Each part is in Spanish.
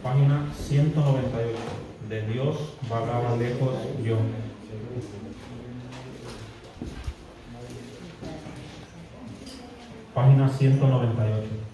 Página 198. De Dios vagaba lejos yo. Página 198.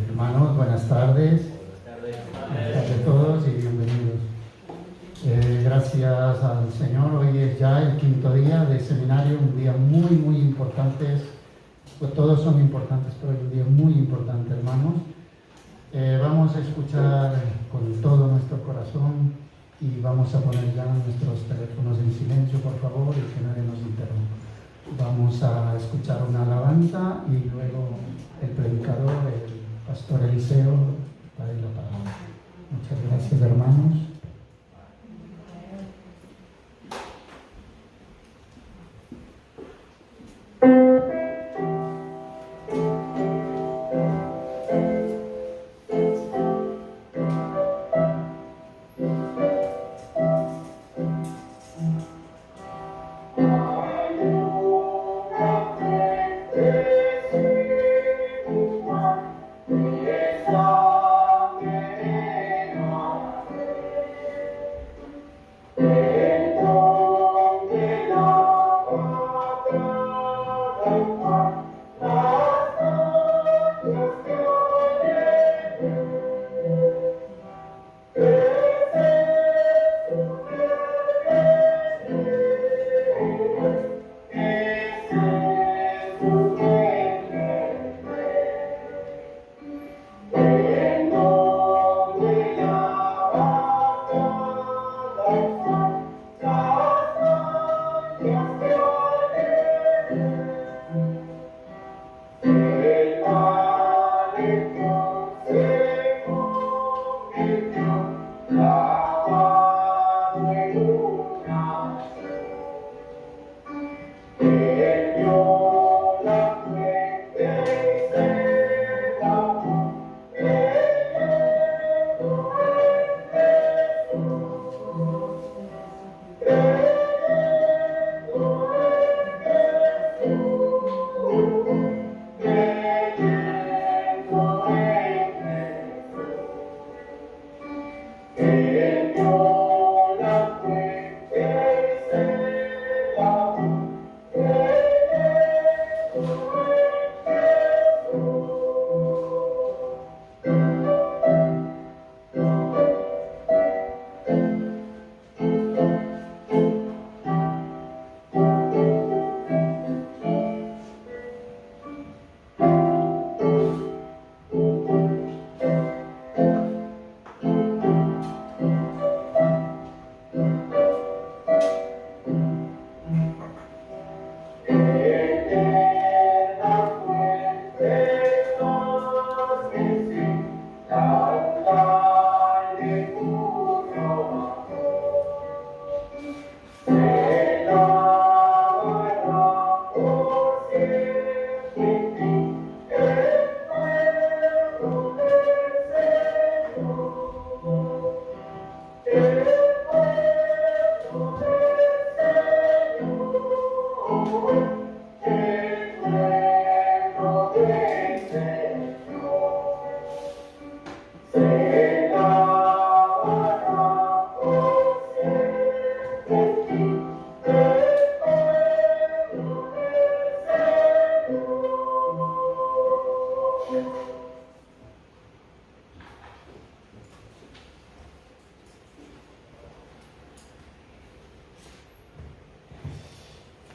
Hermanos, buenas tardes. Buenas tardes a todos y bienvenidos. Gracias al Señor, hoy es ya el quinto día de seminario, un día muy importante. Pues todos son importantes, pero es un día muy importante, hermanos. Vamos a escuchar con todo nuestro corazón y vamos a poner ya nuestros teléfonos en silencio, por favor, y que nadie nos interrumpa. Vamos a escuchar una alabanza y luego el predicador, el Pastor Eliseo, daré la palabra. Muchas gracias, hermanos.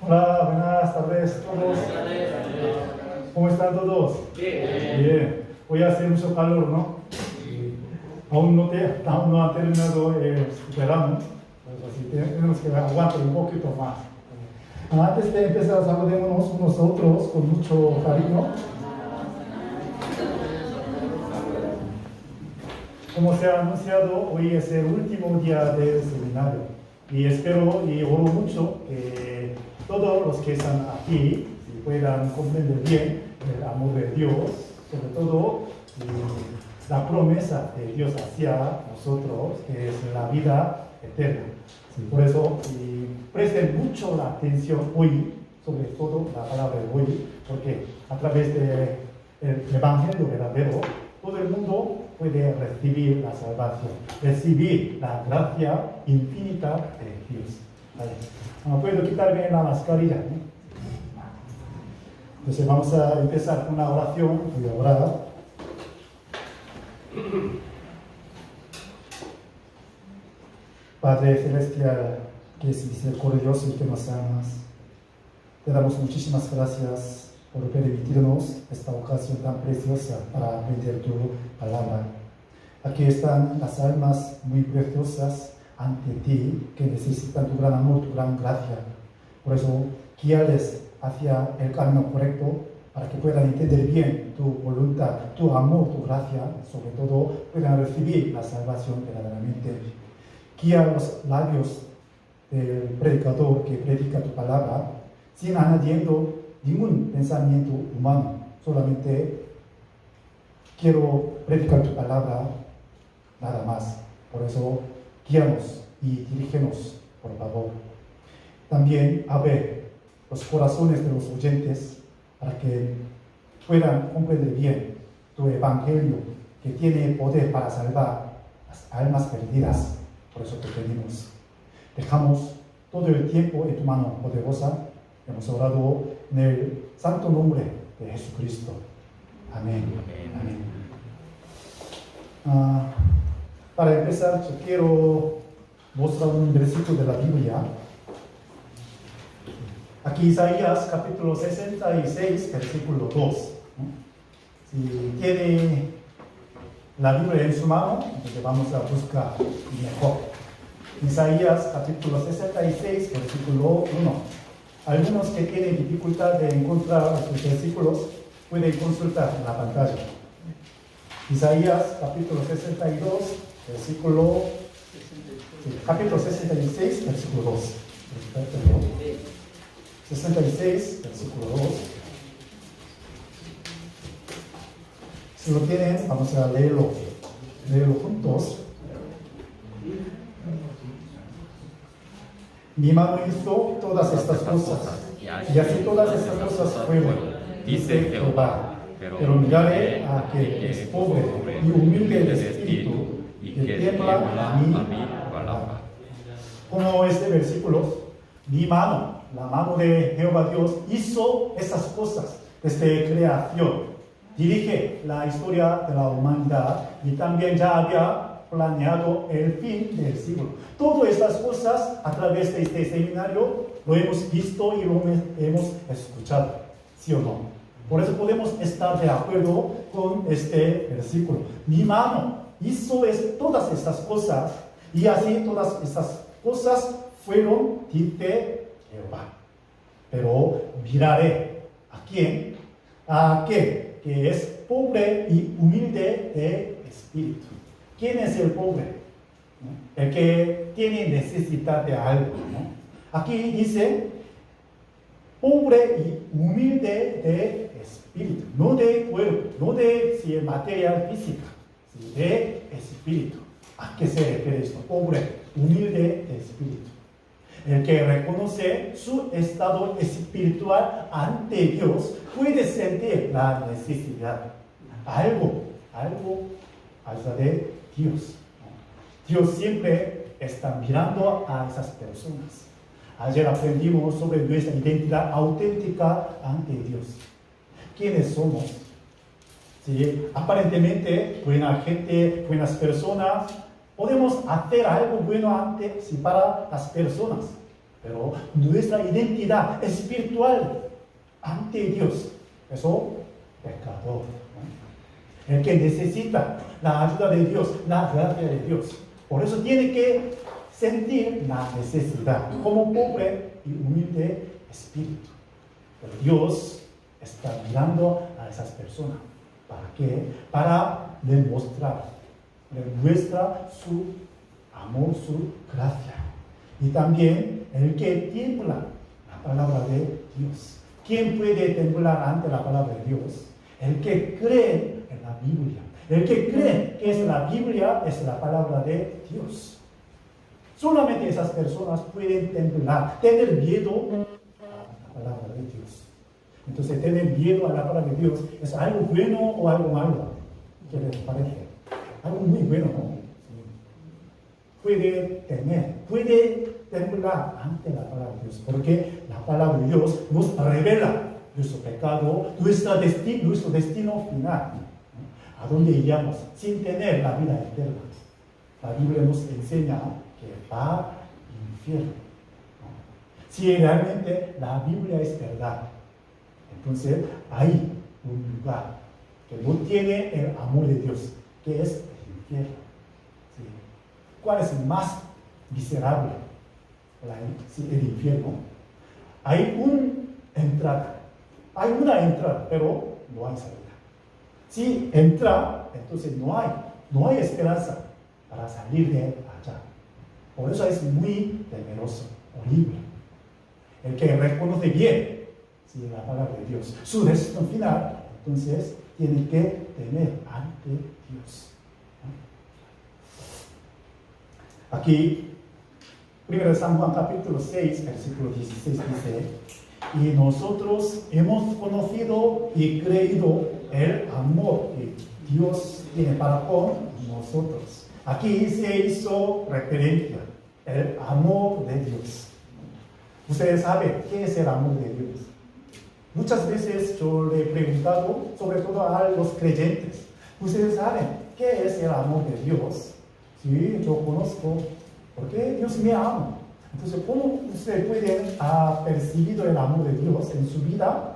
Hola, buenas tardes todos. ¿Cómo están todos? Bien. Hoy hace mucho calor, ¿no? Aún no ha terminado el verano, pues así tenemos que aguantar un poquito más. Antes de empezar, saludémonos unos a otros con mucho cariño. Como se ha anunciado, hoy es el último día del seminario y espero y oro mucho que todos los que están aquí puedan comprender bien el amor de Dios, sobre todo la promesa de Dios hacia nosotros, que es la vida eterna. Por eso, presten mucho la atención hoy, sobre todo la palabra de hoy, porque a través del Evangelio verdadero, todo el mundo puede recibir la salvación, recibir la gracia infinita de Dios. Vale. Puedo quitarme la mascarilla, ¿no? Entonces vamos a empezar con una oración. Voy a orar. Padre Celestial, que es misericordioso y que nos amas, te damos muchísimas gracias por permitirnos esta ocasión tan preciosa para aprender tu palabra. Aquí están las almas muy preciosas ante ti, que necesitan tu gran amor, tu gran gracia. Por eso, guíales hacia el camino correcto, para que puedan entender bien tu voluntad, tu amor, tu gracia, sobre todo puedan recibir la salvación verdaderamente. Guía los labios del predicador que predica tu palabra, sin añadiendo ningún pensamiento humano, solamente quiero predicar tu palabra, nada más. Por eso, guíanos y dirígenos, por favor. También abre los corazones de los oyentes para que puedan comprender bien tu evangelio, que tiene poder para salvar las almas perdidas. Por eso te pedimos. Dejamos todo el tiempo en tu mano poderosa. Hemos orado en el santo nombre de Jesucristo. Amén. Amén. Para empezar, yo quiero mostrar un versículo de la Biblia. Aquí Isaías capítulo 66, versículo 2. Si tiene la Biblia en su mano, entonces vamos a buscar mejor. Isaías capítulo 66, versículo 1. Algunos que tienen dificultad de encontrar estos versículos pueden consultar en la pantalla. Isaías capítulo 62, versículo... capítulo 66, versículo 2. 66, versículo 2. Si lo tienen, vamos a leerlo juntos. Mi mano hizo todas estas cosas, y así todas estas cosas fueron, dice Jehová. Pero miraré a que es pobre y humilde de espíritu, y que tiembla a mí palabra. Como este versículo, mi mano, la mano de Jehová Dios, hizo esas cosas desde creación. Dirige la historia de la humanidad y también ya había planeado el fin del siglo. Todas estas cosas a través de este seminario lo hemos visto y lo hemos escuchado, ¿sí o no? Por eso podemos estar de acuerdo con este versículo. Mi mano hizo todas estas cosas y así todas estas cosas fueron, dice Jehová. Pero miraré a quién, a aquel que es pobre y humilde de espíritu. ¿Quién es el pobre? ¿No? El que tiene necesidad de algo, ¿no? Aquí dice pobre y humilde de espíritu, no de cuerpo, no de material física, sino de espíritu. ¿A qué se refiere esto? Pobre, humilde de espíritu. El que reconoce su estado espiritual ante Dios puede sentir la necesidad. Algo allá de Dios. Dios siempre está mirando a esas personas. Ayer aprendimos sobre nuestra identidad auténtica ante Dios. ¿Quiénes somos? ¿sí? Aparentemente, buena gente, buenas personas, podemos hacer algo bueno antes y para las personas, pero nuestra identidad espiritual ante Dios, eso, pecador, ¿no? El que necesita la ayuda de Dios, la gracia de Dios. Por eso tiene que sentir la necesidad como pobre y humilde espíritu. Pero Dios está mirando a esas personas. ¿Para qué? Para demostrar, demuestra su amor, su gracia. Y también el que tiembla la palabra de Dios. ¿Quién puede temblar ante la palabra de Dios? El que cree en la Biblia. El que cree que es la Biblia, es la palabra de Dios. Solamente esas personas pueden temblar, tener miedo a la palabra de Dios. Entonces, tener miedo a la palabra de Dios es algo bueno o algo malo. ¿Qué les parece? Algo muy bueno, ¿no? Puede temblar ante la palabra de Dios, porque la palabra de Dios nos revela nuestro pecado, nuestro destino final. ¿A dónde iríamos sin tener la vida eterna? La Biblia nos enseña que va al infierno. Si realmente la Biblia es verdad, entonces hay un lugar que no tiene el amor de Dios, que es el infierno. ¿Sí? ¿Cuál es el más miserable? El infierno. Hay una entrada, pero no hay salida. Si entra, entonces no hay esperanza para salir de allá. Por eso es muy temeroso, horrible. El que reconoce bien la palabra de Dios, su destino final, entonces tiene que temer ante Dios. Aquí, 1 San Juan capítulo 6, versículo 16 dice: y nosotros hemos conocido y creído el amor que Dios tiene para con nosotros. Aquí se hizo referencia el amor de Dios. Ustedes saben qué es el amor de Dios. Muchas veces yo le he preguntado, sobre todo a los creyentes, ustedes saben qué es el amor de Dios. Sí, yo conozco, porque Dios me ama. Entonces, ¿cómo ustedes pueden haber percibido el amor de Dios en su vida?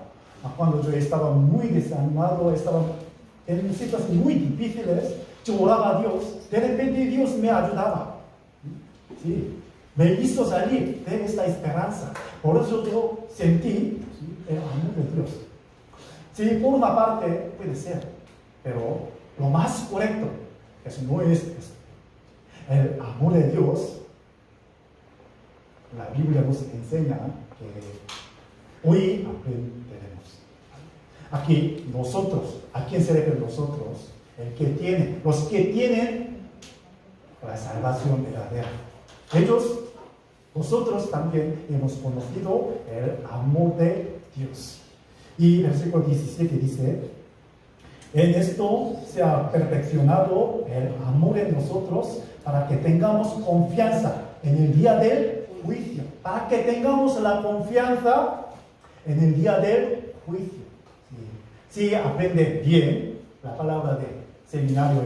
Cuando yo estaba muy desanimado, estaba en situaciones muy difíciles, yo oraba a Dios, de repente Dios me ayudaba. ¿Sí? Me hizo salir de esta esperanza. Por eso yo sentí el amor de Dios. Sí, por una parte puede ser, pero lo más correcto, eso no es esto. El amor de Dios, la Biblia nos enseña que hoy aprenderemos. Aquí nosotros, ¿a quién se refiere nosotros? Los que tienen la salvación verdadera. Nosotros también hemos conocido el amor de Dios. Y el versículo 17 dice: en esto se ha perfeccionado el amor en nosotros, para que tengamos confianza en el día del juicio. Para que tengamos la confianza en el día del juicio. Si aprende bien la palabra de seminario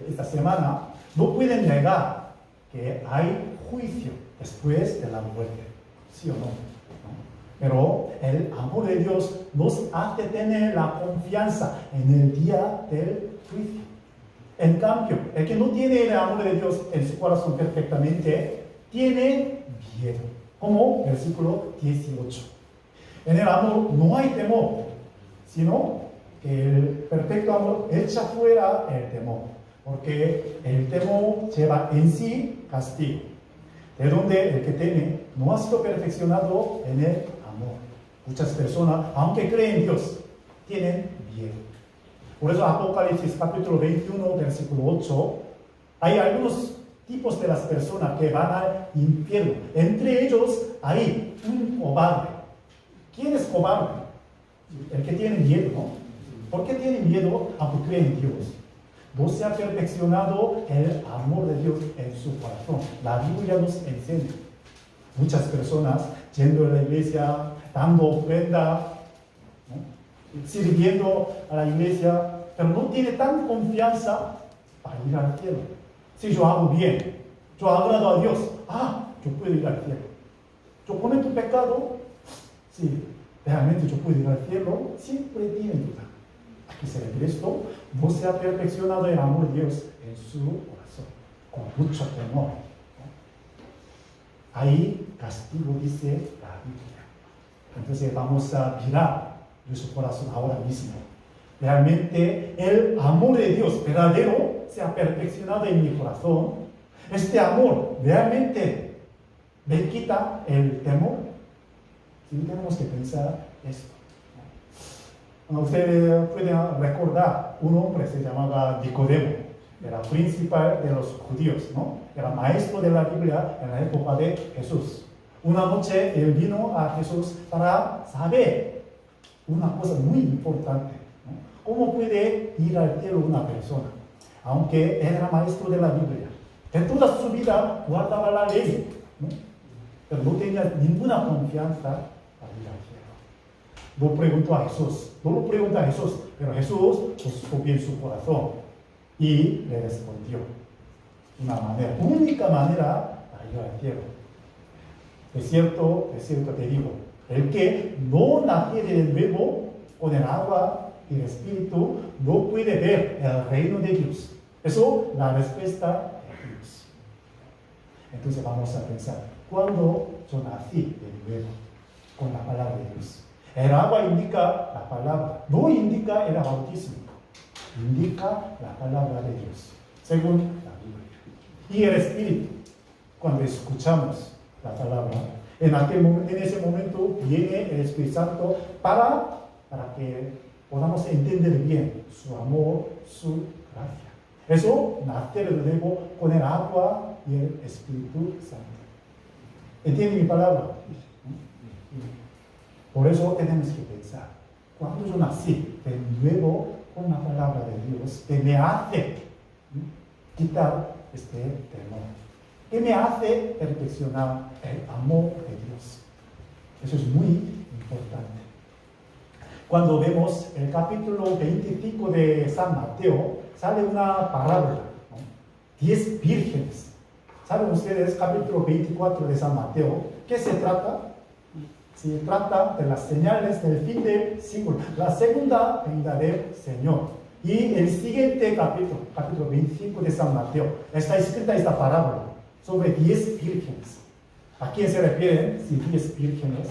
esta semana, no pueden negar que hay juicio después de la muerte. ¿Sí o no? Pero el amor de Dios nos hace tener la confianza en el día del juicio. En cambio, el que no tiene el amor de Dios en su corazón perfectamente, tiene miedo. Como versículo 18. En el amor no hay temor, sino que el perfecto amor echa fuera el temor. Porque el temor lleva en sí castigo, de donde el que teme no ha sido perfeccionado en el amor. Muchas personas, aunque creen en Dios, tienen miedo. Por eso Apocalipsis capítulo 21, versículo 8, hay algunos tipos de las personas que van al infierno. Entre ellos hay un cobarde. ¿Quién es cobarde? El que tiene miedo, ¿no? ¿Por qué tiene miedo aunque cree en Dios? No se ha perfeccionado el amor de Dios en su corazón. La Biblia nos enseña. Muchas personas yendo a la iglesia, dando ofrenda, ¿no? Sirviendo a la iglesia, pero no tiene tan confianza para ir al cielo. Si yo hago bien, yo agrado a Dios, yo puedo ir al cielo. Yo cometo pecado, sí, realmente yo puedo ir al cielo, siempre tiene duda. Aquí se refiere esto, no se ha perfeccionado el amor de Dios en su corazón, con mucho temor. Ahí castigo, dice la Biblia. Entonces vamos a mirar nuestro corazón ahora mismo. Realmente el amor de Dios verdadero se ha perfeccionado en mi corazón. Este amor realmente me quita el temor. Sí, tenemos que pensar esto. Ustedes pueden recordar, un hombre se llamaba Nicodemo, era principal de los judíos, ¿no? Era maestro de la Biblia en la época de Jesús. Una noche él vino a Jesús para saber una cosa muy importante, ¿no? ¿Cómo puede ir al cielo una persona? Aunque él era maestro de la Biblia, de toda su vida guardaba la ley, ¿no? Pero no tenía ninguna confianza para ir al cielo. No lo preguntó a Jesús, pero Jesús buscó bien su corazón y le respondió una manera, única manera para ir al cielo. Es cierto te digo, el que no naciere de nuevo con el agua y el espíritu no puede ver el reino de Dios. Eso es la respuesta de Dios. Entonces vamos a pensar, ¿cuándo yo nací de nuevo con la palabra de Dios? El agua indica la palabra, no indica el bautismo, indica la palabra de Dios, según la Biblia. Y el Espíritu, cuando escuchamos la palabra, en ese momento viene el Espíritu Santo para que podamos entender bien su amor, su gracia. Eso nacer de nuevo con el agua y el Espíritu Santo. ¿Entiende mi palabra? Por eso tenemos que pensar, cuando yo nací de nuevo con la palabra de Dios, que me hace quitar este temor, que me hace perfeccionar el amor de Dios. Eso es muy importante. Cuando vemos el capítulo 25 de San Mateo, sale una parábola, ¿no? 10 vírgenes. ¿Saben ustedes, capítulo 24 de San Mateo, qué se trata? Se trata de las señales del fin del siglo, la segunda venida del Señor. Y el siguiente capítulo 25 de San Mateo, está escrita esta parábola sobre 10 vírgenes. ¿A quién se refieren? Si 10 vírgenes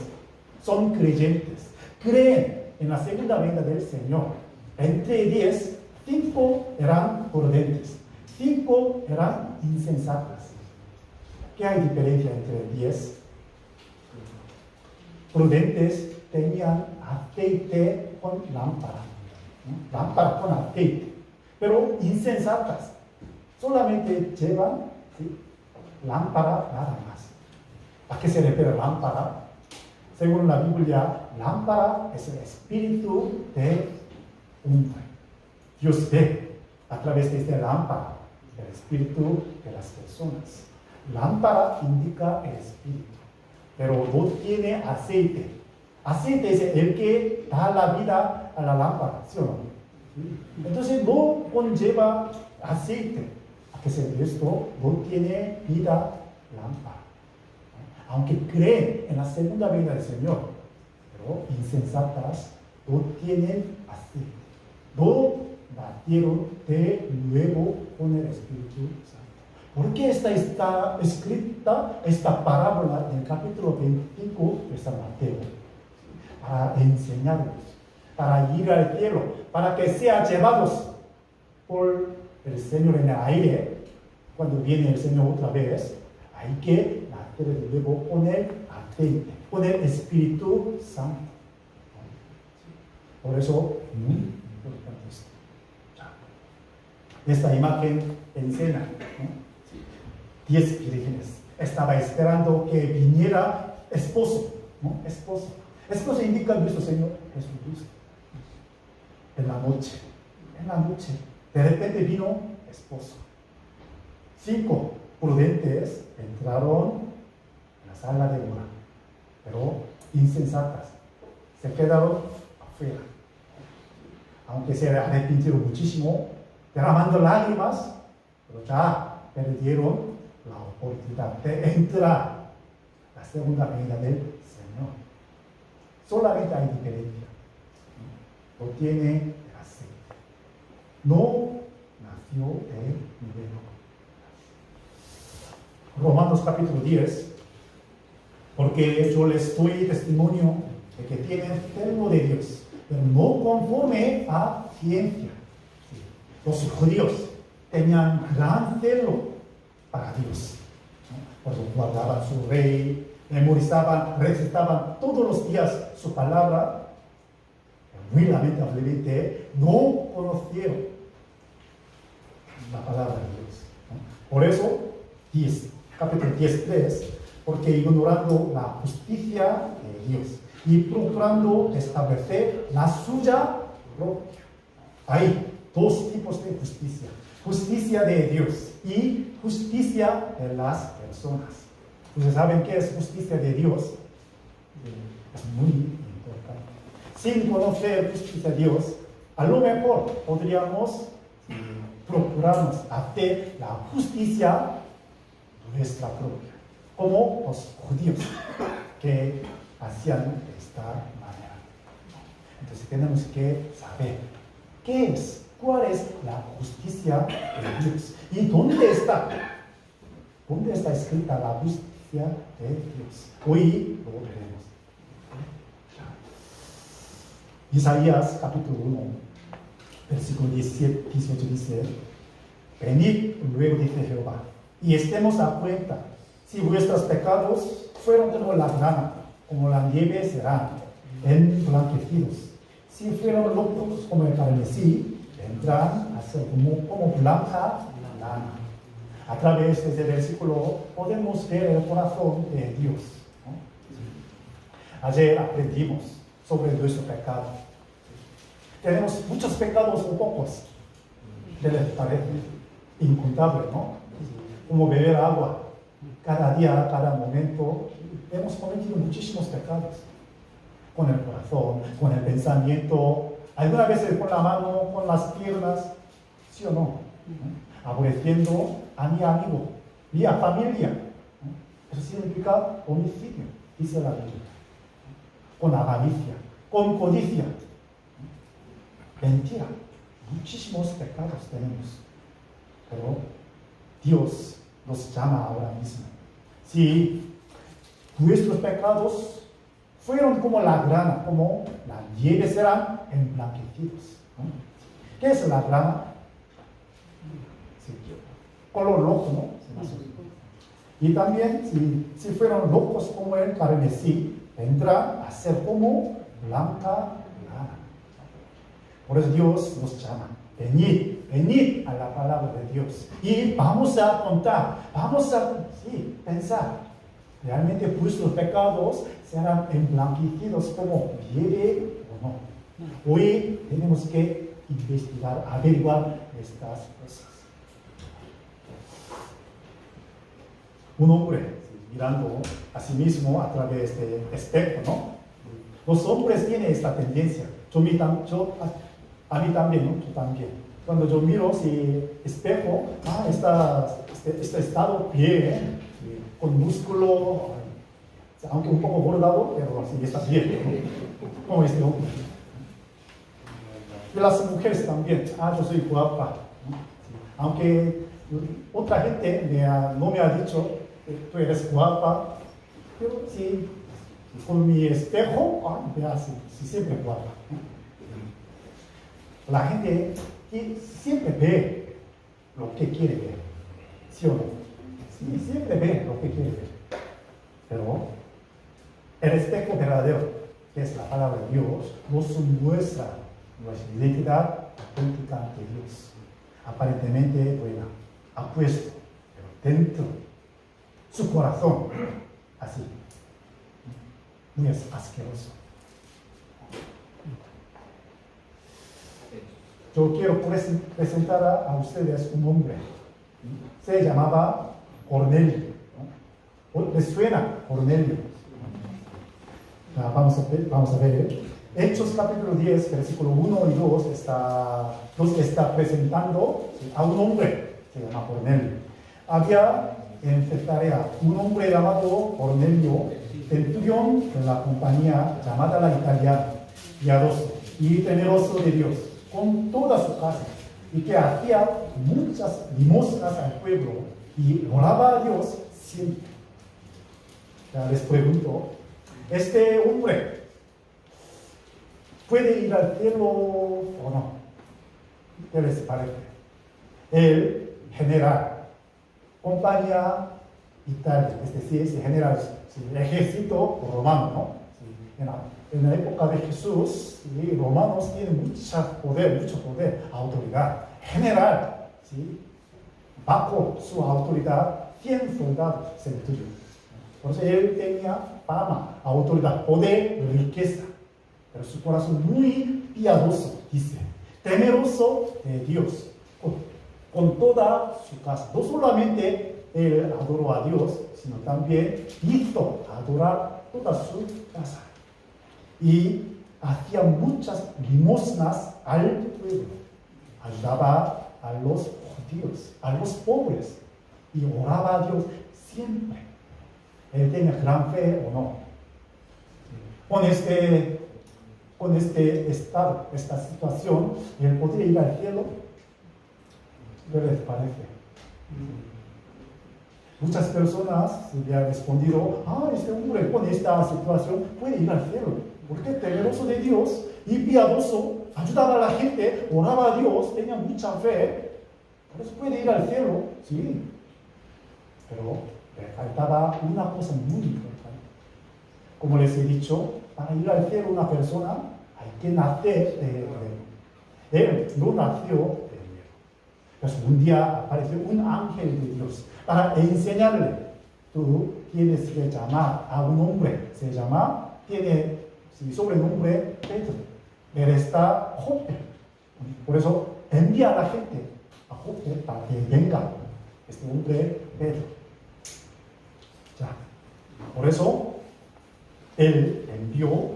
son creyentes, creen en la segunda venida del Señor. Entre 10, 5 eran prudentes, 5 eran insensatas. ¿Qué hay diferencia entre 10? Prudentes tenían aceite con lámpara, ¿no? Lámpara con aceite, pero insensatas solamente llevan, ¿sí?, lámpara nada más. ¿A qué se refiere lámpara? Según la Biblia, lámpara es el espíritu de hombre. Dios ve a través de esta lámpara el espíritu de las personas. Lámpara indica el espíritu, pero no tiene aceite. Aceite es el que da la vida a la lámpara, ¿sí o no? Entonces no conlleva aceite. ¿A qué se refiere esto? No tiene vida lámpara. Aunque creen en la segunda venida del Señor, pero insensatas, no tienen aceite. No nacieron de nuevo con el Espíritu Santo. ¿Por qué está escrita esta parábola en el capítulo 25 de San Mateo? Para enseñarnos, para ir al cielo, para que sean llevados por el Señor en el aire. Cuando viene el Señor otra vez, hay que nacer de nuevo con el aceite, con el Espíritu Santo. Por eso, muy importante esto. Esta imagen enseña, ¿no? 10 vírgenes. Estaba esperando que viniera esposo, ¿no? Esposo. Esposo indica nuestro Señor Jesucristo. En la noche, de repente vino esposo. 5 prudentes entraron en la sala de boda, pero insensatas se quedaron afuera. aunque se arrepintieron muchísimo, derramando lágrimas, pero ya perdieron la oportunidad de entrar a la segunda venida del Señor. Solamente hay diferencia. Lo tiene el aceite. No nació de nuevo. Romanos capítulo 10, porque yo les doy testimonio de que tienen celo de Dios, pero no conforme a ciencia. Los judíos tenían gran celo para Dios. Por eso guardaban su rey, memorizaban, recitaban todos los días su palabra. Muy lamentablemente no conocieron la palabra de Dios. Por eso, capítulo 10:3, porque ignorando la justicia de Dios y procurando establecer la suya propia. Hay dos tipos de justicia: justicia de Dios y justicia de las personas. ¿Ustedes saben qué es justicia de Dios? Es muy importante. Sin conocer justicia de Dios, a lo mejor podríamos procurarnos hacer la justicia nuestra propia, como los judíos que hacían de esta manera. Entonces tenemos que saber qué es, cuál es la justicia de Dios y dónde está escrita la justicia de Dios. Hoy lo veremos. Isaías capítulo 1, versículo 18 dice: venid, luego dice Jehová, y estemos a cuenta. Si vuestros pecados fueron como la grana, como la nieve serán emblanquecidos. Si fueron locos como el carmesí, vendrán a ser como blanca la lana. A través de este versículo podemos ver el corazón de Dios, ¿no? Ayer aprendimos sobre nuestro pecado. Tenemos muchos pecados o pocos. ¿Qué les parece? Incontable, ¿no? Como beber agua. Cada día, cada momento, hemos cometido muchísimos pecados. Con el corazón, con el pensamiento, algunas veces con la mano, con las piernas, ¿sí o no? Aborreciendo a mi amigo, mi familia. Eso significa homicidio, dice la Biblia. Con avaricia, con codicia, mentira. Muchísimos pecados tenemos. Pero Dios nos llama ahora mismo. Si nuestros pecados fueron como la grana, como la nieve, serán emblanquecidos, ¿no? ¿Qué es la grana? Sí, color rojo, ¿no? Y también, si fueron rojos como el carmesí, vendrá a ser como blanca lana. Por eso Dios nos llama: venid a la palabra de Dios. Y vamos a contar, vamos a pensar. ¿Realmente vuestros pecados serán emblanquecidos como nieve o no? Hoy tenemos que investigar, averiguar estas cosas. Un hombre mirando a sí mismo a través del espejo, ¿no? Los hombres tienen esta tendencia. A mí también, ¿no? Yo también. Cuando yo miro si espejo, este estado bien, con músculo, aunque un poco bordado, pero sí está bien, ¿no? Como este hombre. Y las mujeres también: yo soy guapa, ¿no? Aunque otra gente no me ha dicho que tú eres guapa, pero sí, con mi espejo, vea, sí, siempre guapa, ¿no? La gente siempre ve lo que quiere ver, ¿sí o no? Sí, siempre ve lo que quiere ver. Pero el espejo verdadero, que es la palabra de Dios, nos muestra nuestra identidad auténtica ante Dios. Aparentemente buena, apuesto, pero dentro, su corazón, así, muy asqueroso. Yo quiero presentar a ustedes un hombre. Se llamaba Cornelio, ¿no? ¿Les suena Cornelio? Vamos a ver. Hechos capítulo 10, versículo 1 y 2 está presentando a un hombre, se llama Cornelio. Había en Cesarea un hombre llamado Cornelio, centurión en la compañía llamada la Italiana, piadoso y temeroso de Dios, con toda su casa, y que hacía muchas limosnas al pueblo y oraba a Dios siempre. Ya les pregunto, ¿este hombre puede ir al cielo o no? ¿Qué les parece? El general, compañía Italia, es decir, ese general, el ejército romano, ¿no? En la época de Jesús, ¿sí? Romanos tienen mucho poder, autoridad. General, ¿sí? Bajo su autoridad, 100 soldados centuriones. Por eso él tenía fama, autoridad, poder, riqueza. Pero su corazón muy piadoso, dice, temeroso de Dios, con toda su casa. No solamente él adoró a Dios, sino también hizo adorar toda su casa. Y hacía muchas limosnas al pueblo. Ayudaba a los judíos, a los pobres, y oraba a Dios siempre. Él tenía gran fe o no. Con este estado, esta situación, él podría ir al cielo. ¿Qué les parece? Muchas personas le han respondido, este hombre con esta situación puede ir al cielo, porque temeroso de Dios y piadoso, ayudaba a la gente, oraba a Dios, tenía mucha fe, por eso puede ir al cielo, sí. Pero le faltaba una cosa muy importante. Como les he dicho, para ir al cielo una persona hay que nacer de nuevo. Él no nació de nuevo. Pues un día apareció un ángel de Dios para enseñarle, tú tienes que llamar a un hombre, tiene sobrenombre Pedro, él está Jope. Por eso envía a la gente a Jope para que venga este hombre Pedro. Ya. Por eso él envió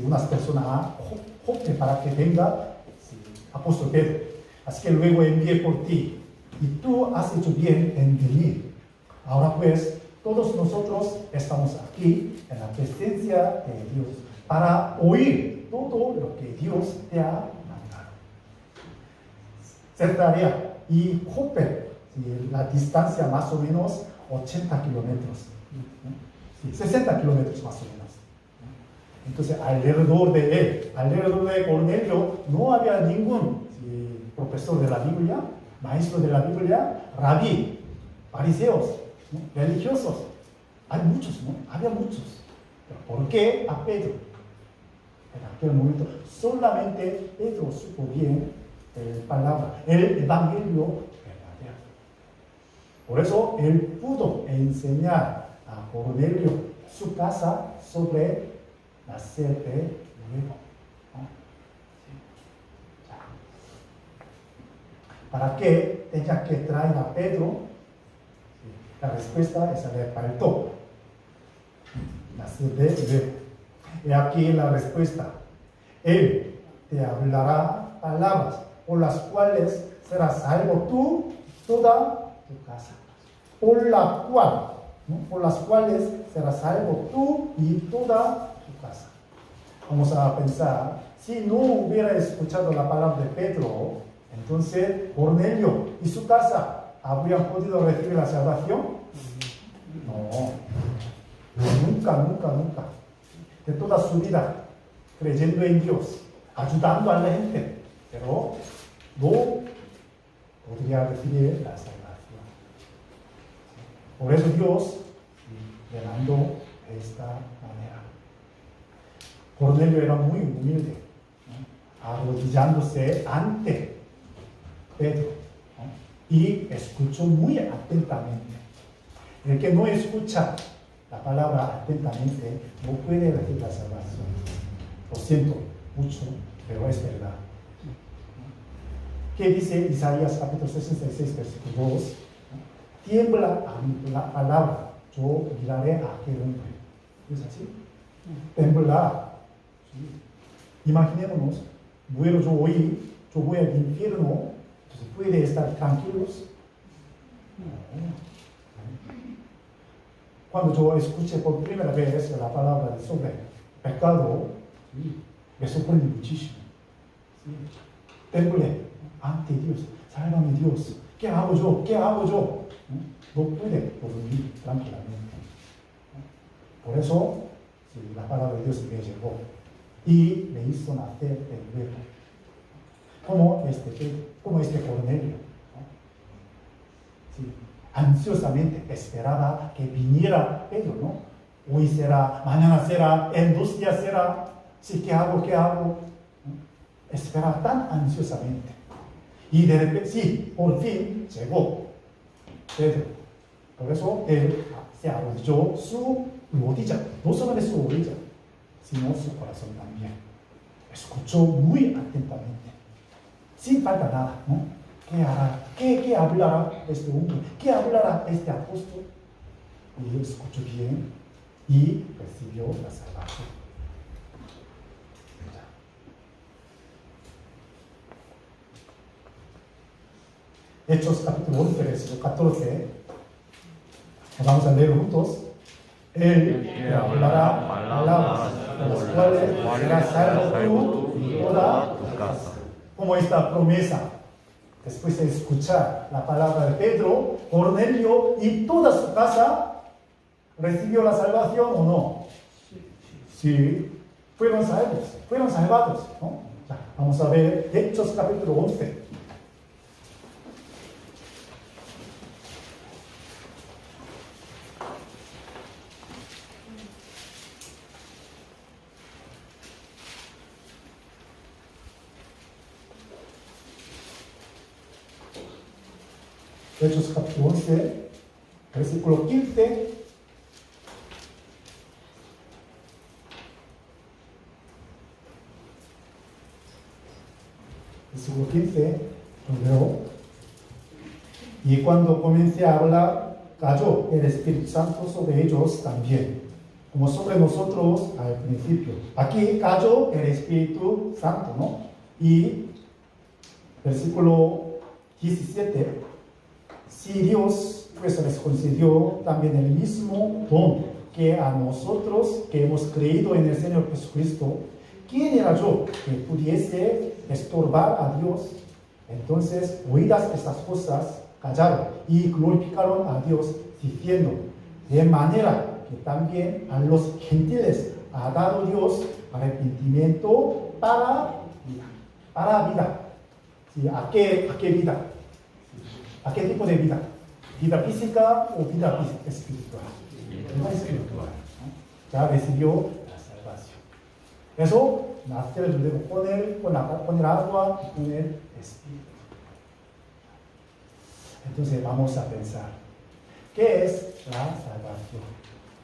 unas personas a Jope para que venga apóstol Pedro. Así que luego envié por ti, y tú has hecho bien en venir. Ahora pues, todos nosotros estamos aquí en la presencia de Dios para oír todo lo que Dios te ha mandado. Cesarea y Jope, la distancia más o menos 80 kilómetros, 60 kilómetros más o menos. Entonces, alrededor de Cornelio, no había ningún profesor de la Biblia, maestro de la Biblia, rabí, fariseos, ¿no? Religiosos. Hay muchos, ¿no? Había muchos. ¿Pero por qué a Pedro? En aquel momento, solamente Pedro supo bien la palabra, el evangelio verdadero. Por eso él pudo enseñar a Cornelio su casa sobre nacer de nuevo. ¿Para qué tenía que traer a Pedro? La respuesta es le faltó nacer de nuevo. Y aquí la respuesta. Él te hablará palabras por las cuales serás salvo tú y toda tu casa. Por las cuales serás salvo tú y toda tu casa. Vamos a pensar, si no hubiera escuchado la palabra de Pedro, entonces Cornelio y su casa habrían podido recibir la salvación. No, nunca. De toda su vida creyendo en Dios, ayudando a la gente, pero no podría recibir la salvación. Por eso Dios le mandó de esta manera. Cornelio era muy humilde, ¿no? Arrodillándose ante Pedro, ¿no? Y escuchó muy atentamente. El que no escucha la palabra atentamente no puede recibir la salvación. Lo siento mucho, pero es verdad. ¿Qué dice Isaías capítulo 66, versículo 2? Tiembla a mi palabra, yo miraré a aquel hombre. ¿Es así? Temblar. Imaginémonos, muero yo hoy, yo voy al infierno, entonces ¿puede estar tranquilos? No. Cuando yo escuché por primera vez la palabra sobre pecado, me sorprende muchísimo. Temblé ante Dios, sálvame Dios, ¿qué hago yo? ¿Qué hago yo? No pude dormir tranquilamente. Por eso, la palabra de Dios me llegó y me hizo nacer de nuevo. Como este Cornelio. Sí. Ansiosamente esperaba que viniera Pedro, ¿no? Hoy será, mañana será, en 2 días será. Sí, ¿qué hago? ¿Qué hago? Esperaba tan ansiosamente. Y de repente, sí, por fin llegó Pedro. Por eso él se arrodilló su rodilla, no solamente su rodilla, sino su corazón también. Escuchó muy atentamente, sin falta nada, ¿no? ¿Qué hará? ¿Qué hablará este hombre? ¿Qué hablará este apóstol? Y él escuchó bien y recibió la salvación. Hechos capítulo 11, versículo 14. Vamos a leer juntos. Él te hablará palabras de las cuales serás salvo tú y toda tu casa. Como esta promesa, después de escuchar la palabra de Pedro, Cornelio y toda su casa, ¿recibió la salvación o no? Sí, fueron salvos, fueron salvados, ¿no? Vamos a ver Hechos capítulo 11. Hechos capítulo 11, versículo 15. Versículo 15, lo leo. Y cuando comencé a hablar, cayó el Espíritu Santo sobre ellos también, como sobre nosotros al principio. Aquí cayó el Espíritu Santo, ¿no? Y versículo 17. Si Dios pues les concedió también el mismo don que a nosotros que hemos creído en el Señor Jesucristo, ¿quién era yo que pudiese estorbar a Dios? Entonces, oídas estas cosas, callaron y glorificaron a Dios, diciendo, de manera que también a los gentiles ha dado Dios arrepentimiento para vida. Para vida. ¿Sí? ¿A qué vida? ¿A qué tipo de vida? ¿Vida física o vida espiritual? Vida espiritual. ¿No? Ya recibió la salvación. Eso, nacer lo debo poner agua y poner espíritu. Entonces vamos a pensar, ¿qué es la salvación?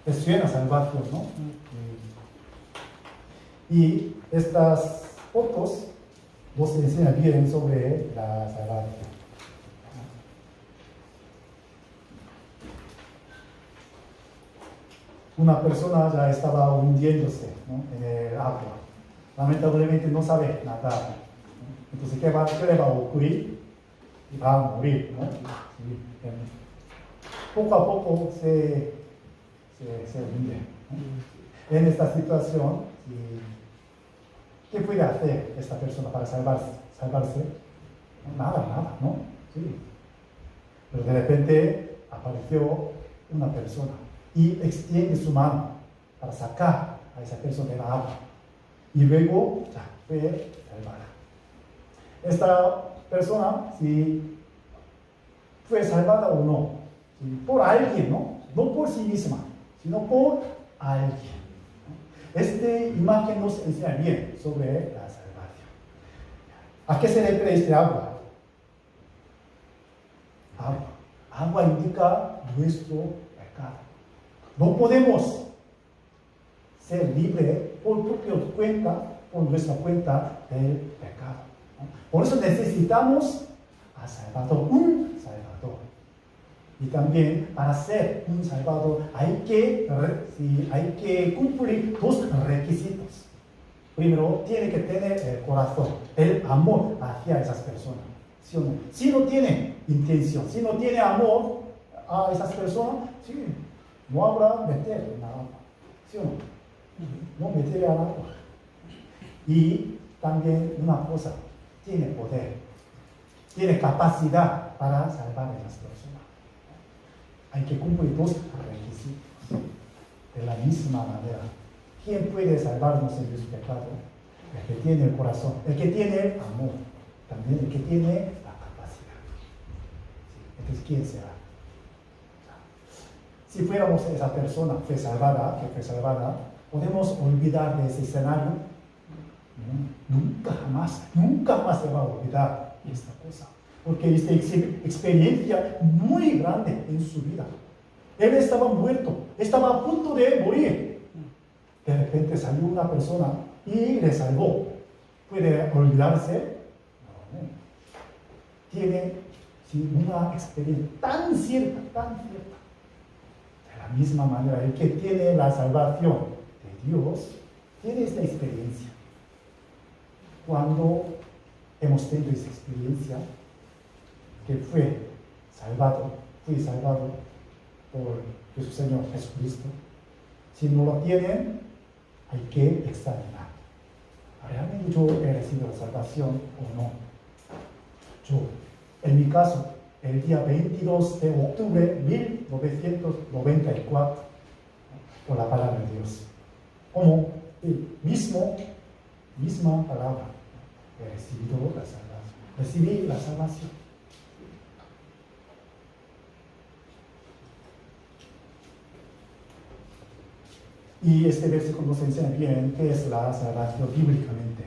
Les suena salvación, ¿no? Y estas fotos nos enseñan bien sobre la salvación. Una persona ya estaba hundiéndose, ¿no?, en el agua. Lamentablemente no sabe nadar, ¿no? Entonces, ¿qué le va a ocurrir? Va a morir, ¿no? Poco a poco se hunde, ¿no? En esta situación, ¿qué puede hacer esta persona para salvarse? Nada, ¿no? Sí. Pero de repente apareció una persona y extiende su mano para sacar a esa persona de la agua. Y luego ya fue salvada. Esta persona, si fue salvada o no, por alguien, ¿no? No por sí misma, sino por alguien. Esta imagen nos enseña bien sobre la salvación. ¿A qué se refiere este agua? Agua indica nuestro pecado. No podemos ser libres por nuestra cuenta del pecado. Por eso necesitamos a Salvador, un Salvador. Y también para ser un Salvador hay que cumplir 2 requisitos. primero tiene que tener el corazón, el amor hacia esas personas. ¿Sí o no? Si no tiene intención, si no tiene amor a esas personas, sí, no habrá meter en el agua. ¿Sí o no? No meter al agua. Y también una cosa, tiene poder, tiene capacidad para salvar a esas personas. Hay que cumplir dos requisitos. De la misma manera, ¿quién puede salvarnos en nuestro pecado? El que tiene el corazón, el que tiene el amor, también el que tiene la capacidad. Entonces, ¿quién será? Si fuéramos esa persona que fue salvada, podemos olvidar de ese escenario. Nunca más se va a olvidar esta cosa. Porque esta experiencia muy grande en su vida. Él estaba muerto, estaba a punto de morir. De repente salió una persona y le salvó. ¿Puede olvidarse? No. Tiene una experiencia tan cierta. De la misma manera, el que tiene la salvación de Dios, tiene esta experiencia. Cuando hemos tenido esa experiencia, que fui salvado por nuestro Señor Jesucristo, si no lo tienen, hay que examinar. ¿Realmente yo he recibido la salvación o no? Yo, en mi caso, el día 22 de octubre de 1994, por la palabra de Dios, como el misma palabra, he recibido la salvación. Recibí la salvación. Y este versículo nos enseña bien qué es la salvación bíblicamente.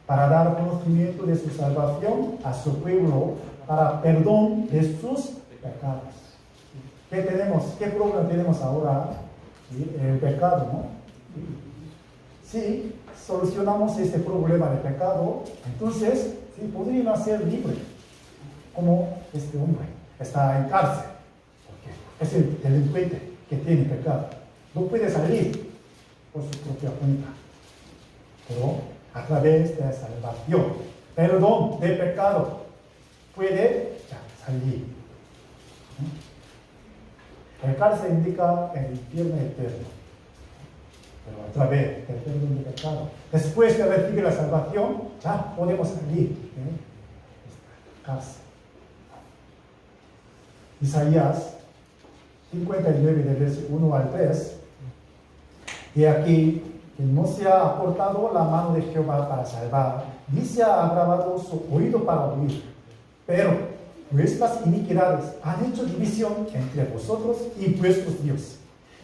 Para dar conocimiento de su salvación a su pueblo, para perdón de sus pecados. ¿Qué tenemos? ¿Qué problema tenemos ahora? ¿Sí? El pecado, ¿no? Si solucionamos este problema de pecado, entonces sí, podrían ser libres, como este hombre está en cárcel, porque es el delincuente que tiene pecado. No puede salir por su propia cuenta, pero a través de la salvación, perdón de pecado, puede salir. El cárcel indica el infierno eterno, pero a través del perdón de pecado, después de recibir la salvación, ya podemos salir de esta cárcel. Isaías 59, del verso 1 al 3. Y aquí, que no se ha acortado la mano de Jehová para salvar, ni se ha agravado su oído para oír. Pero vuestras iniquidades han hecho división entre vosotros y vuestros Dios.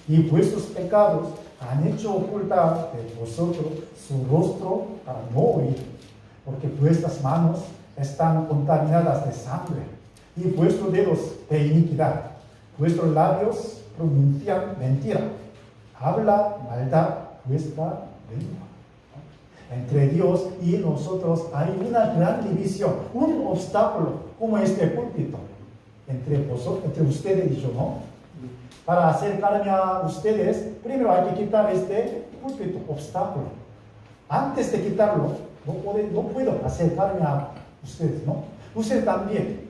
Y vuestros pecados han hecho ocultar de vosotros su rostro para no oír. Porque vuestras manos están contaminadas de sangre, y vuestros dedos de iniquidad. Vuestros labios pronuncian mentira. Habla maldad vuestra lengua. Entre Dios y nosotros hay una gran división, un obstáculo, como este púlpito, entre vosotros, entre ustedes y yo, ¿no? Para acercarme a ustedes, primero hay que quitar este púlpito, obstáculo. Antes de quitarlo, no puedo acercarme a ustedes, ¿no? Ustedes también,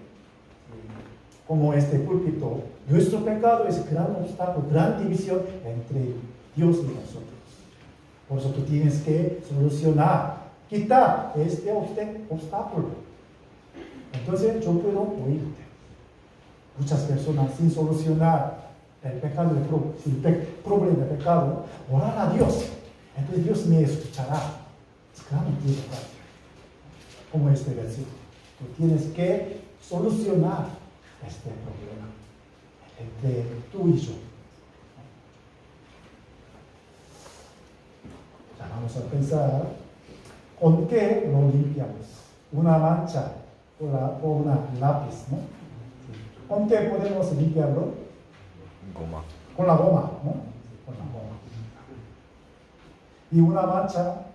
como este púlpito, nuestro pecado es gran obstáculo, gran división entre Dios y nosotros. Por eso tú tienes que solucionar, quitar este obstáculo. Entonces yo puedo oírte. Muchas personas sin solucionar el pecado, el problema de pecado, orar a Dios. Entonces Dios me escuchará. Es claro, como este versículo. Tú tienes que solucionar este problema entre tú y yo. Ya vamos a pensar con qué lo limpiamos. Una mancha o una lápiz, ¿no? ¿Con qué podemos limpiarlo? Goma. Con la goma, ¿no? Con la goma. Y una mancha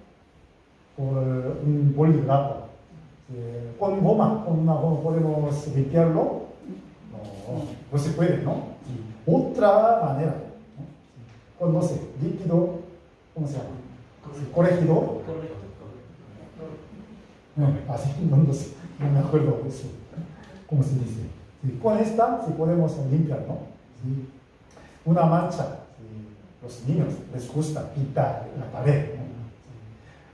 por un bolígrafo. Con una goma podemos limpiarlo. No se puede, ¿no? Otra manera, ¿no? Con, no sé, líquido, ¿cómo se llama? corregidor. Así no sé, no me acuerdo de eso. ¿Cómo se dice? Sí, con esta sí podemos limpiar, ¿no? Sí. Una mancha, sí. Los niños les gusta pintar la pared,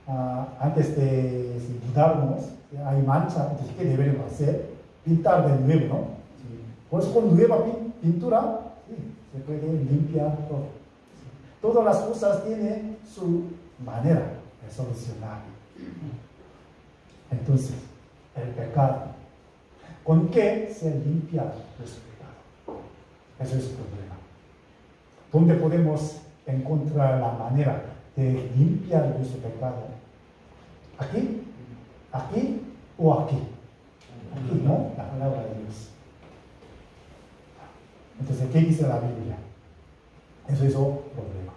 ¿no? Antes de mudarnos, hay mancha, entonces ¿qué debemos hacer? Pintar de nuevo, ¿no? Sí. Pues con nueva pintura, sí, se puede limpiar todo. Sí. Todas las cosas tienen su manera de solucionar. Entonces, el pecado. ¿Con qué se limpia nuestro pecado? Eso es el problema. ¿Dónde podemos encontrar la manera de limpiar nuestro pecado? ¿Aquí? ¿Aquí o aquí? Aquí, ¿no? La palabra de Dios. Entonces, ¿qué dice la Biblia? Eso es otro problema.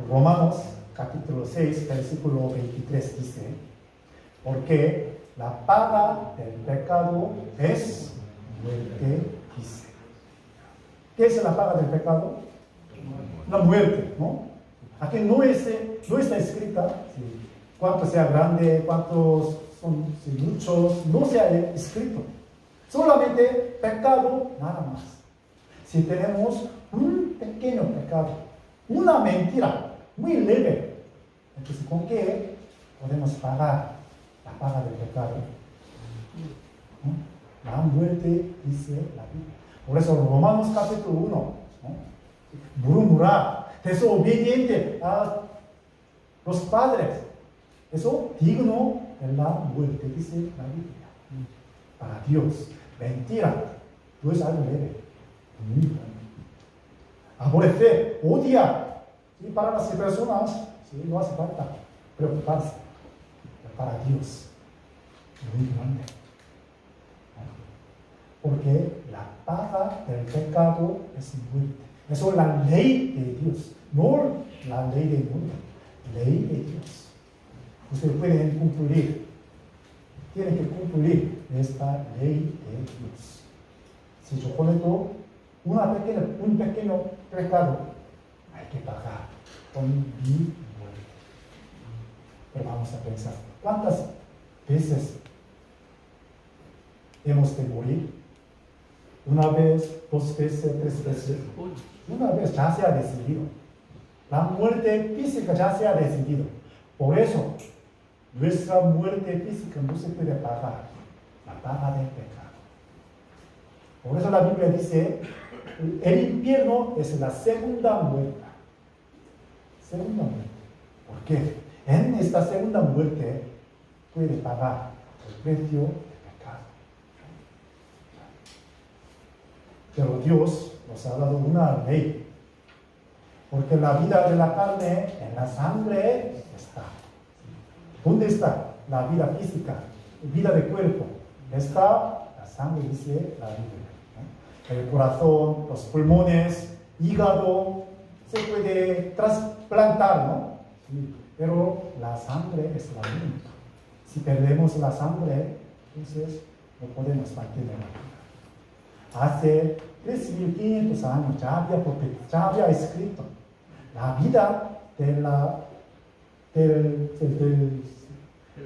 Romanos capítulo 6, versículo 23 dice, porque la paga del pecado es muerte, dice. ¿Qué es la paga del pecado? La muerte, ¿no? Aquí no está escrita cuánto sea grande, cuántos son muchos, no se ha escrito. Solamente pecado, nada más. Si tenemos un pequeño pecado, una mentira muy leve, entonces ¿con qué podemos pagar la paga del pecado? ¿No? La muerte, dice la Biblia. Por eso Romanos capítulo 1, ¿no? Murmurar, desobediente a los padres, eso digno de la muerte, dice la Biblia. Para Dios, mentira no es algo leve, muy grande. Aborrecer, odiar, ¿sí? Para las personas, ¿sí? No hace falta preocuparse, pero para Dios, muy grande. Porque la paga del pecado es muerte. Eso es la ley de Dios, no la ley del mundo, ley de Dios. Ustedes pueden cumplir, tienen que cumplir esta ley de Dios. Si yo cometo un pequeño pecado, hay que pagar con mi muerte. Pero vamos a pensar, ¿cuántas veces hemos de morir? Una vez, dos veces, tres veces. Una vez ya se ha decidido. La muerte física ya se ha decidido. Por eso, nuestra muerte física no se puede pagar. La paga del pecado. Por eso la Biblia dice, el infierno es la segunda muerte. Segunda muerte. ¿Por qué? En esta segunda muerte puede pagar el precio del pecado. Pero Dios nos ha dado una ley. Porque la vida de la carne en la sangre está. ¿Dónde está la vida física? La vida del cuerpo. Está la sangre, dice la Biblia. El corazón, los pulmones, hígado, se puede trasplantar, ¿no? Sí, pero la sangre es la única. Si perdemos la sangre, entonces no podemos mantener la vida. Hace 3.500 años ya había escrito la vida de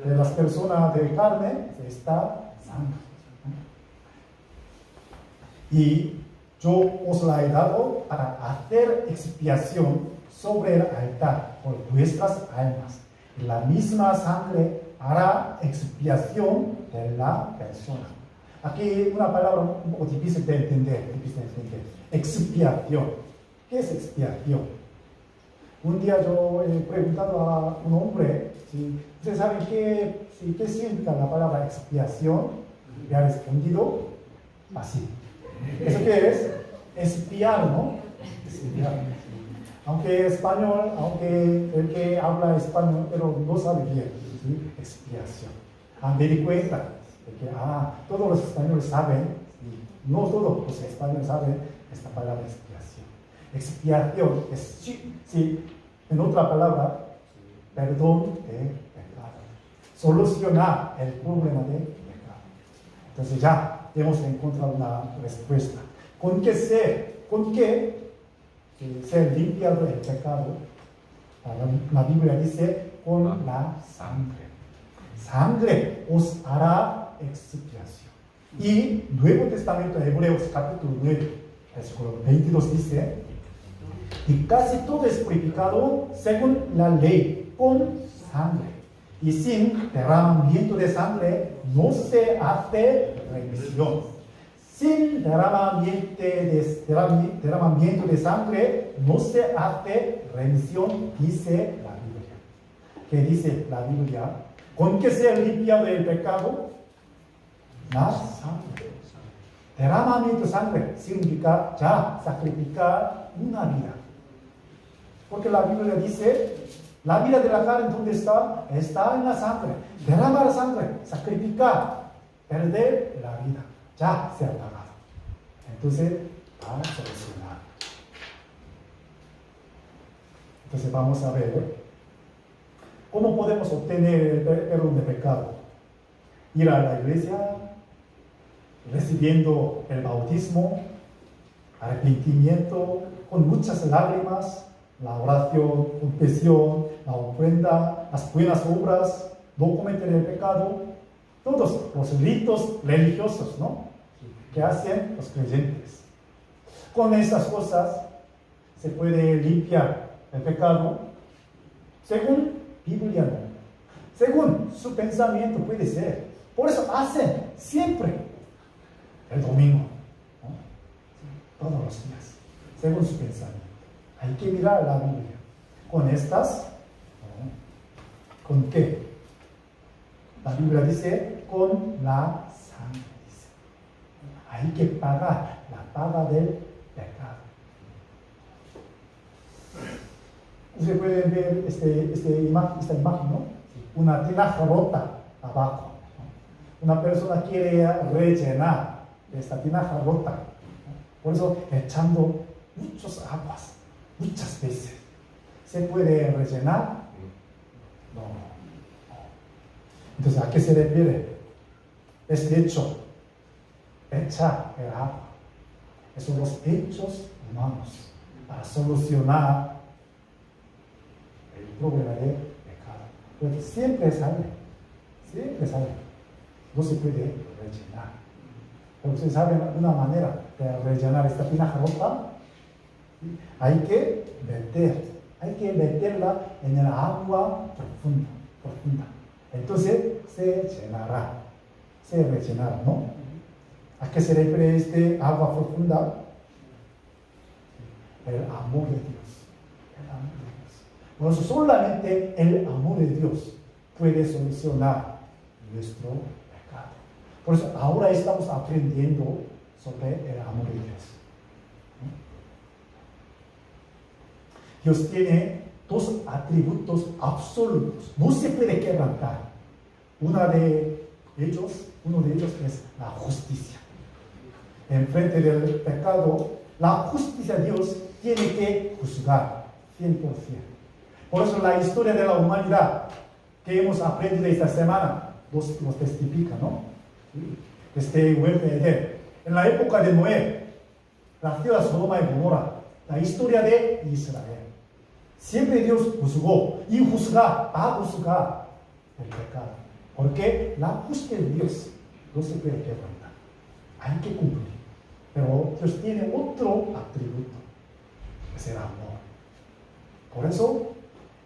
las personas de carne está sangre. Y yo os la he dado para hacer expiación sobre el altar por vuestras almas. Y la misma sangre hará expiación de la persona. Aquí una palabra un poco difícil de entender. Expiación. ¿Qué es expiación? Un día yo he preguntado a un hombre si ustedes saben qué significa la palabra expiación. Me ha respondido así. ¿Eso qué es? Espiar, ¿no? Espiar. Aunque español, aunque el que habla español, pero no sabe bien, ¿sí? Expiación. Me di cuenta de que todos los españoles saben, no todos los españoles saben esta palabra expiación. Expiación es, sí, en otra palabra, perdón de pecado. Solucionar el problema de pecado. Entonces ya hemos encontrado una respuesta. ¿Con qué ser limpiado el pecado? La Biblia dice con la sangre. Sangre os hará expiación. Y Nuevo Testamento, Hebreos capítulo 9, versículo 22 dice, y casi todo es purificado según la ley, con sangre. Y sin derramamiento de sangre no se hace remisión. Sin derramamiento de sangre no se hace remisión, dice la Biblia. ¿Qué dice la Biblia? ¿Con qué se limpia del pecado? La sangre. Derramamiento de sangre significa ya sacrificar una vida. Porque la Biblia dice, la vida de la carne, ¿dónde está? Está en la sangre. Derramar sangre, sacrificar, perder la vida. Ya se ha pagado. Entonces, va a solucionar. Entonces, vamos a ver cómo podemos obtener el perdón de pecado. Ir a la iglesia, recibiendo el bautismo, arrepentimiento, con muchas lágrimas, la oración, confesión, la ofrenda, las buenas obras, no cometer el pecado, todos los ritos religiosos, ¿no?, que hacen los creyentes. Con esas cosas se puede limpiar el pecado según Biblia, ¿no? Según su pensamiento puede ser. Por eso hacen siempre el domingo, ¿no?, todos los días, según su pensamiento. Hay que mirar la Biblia. Con estas, ¿no?, ¿con qué? La Biblia dice con la sangre. Dice. Hay que pagar la paga del pecado. Ustedes pueden ver esta imagen, ¿no? Una tinaja rota abajo, ¿no? Una persona quiere rellenar esta tinaja rota, ¿no? Por eso echando muchas aguas, muchas veces. ¿Se puede rellenar? No. Entonces, ¿a qué se refiere? Es hecho, echar el agua. Esos son los hechos humanos para solucionar el problema del pecado. Pero siempre sale. No se puede rellenar. Pero ustedes saben una manera de rellenar esta tinaja rota. Hay que meterla en el agua profunda. Entonces se rellenará, ¿no? ¿A qué se refiere este agua profunda? El amor de Dios. Por eso solamente el amor de Dios puede solucionar nuestro pecado. Por eso ahora estamos aprendiendo sobre el amor de Dios. Dios tiene dos atributos absolutos. No se puede quebrantar. Uno de ellos es la justicia. En frente del pecado, la justicia de Dios tiene que juzgar 100%. Por eso la historia de la humanidad que hemos aprendido esta semana nos testifica, ¿no? Este huerto de Edén. En la época de Noé, la ciudad de Sodoma y Gomorra, la historia de Israel. Siempre Dios juzgó y va a juzgar el pecado. Porque la justicia de Dios no se puede quebrantar. Hay que cumplir. Pero Dios tiene otro atributo, es el amor. Por eso,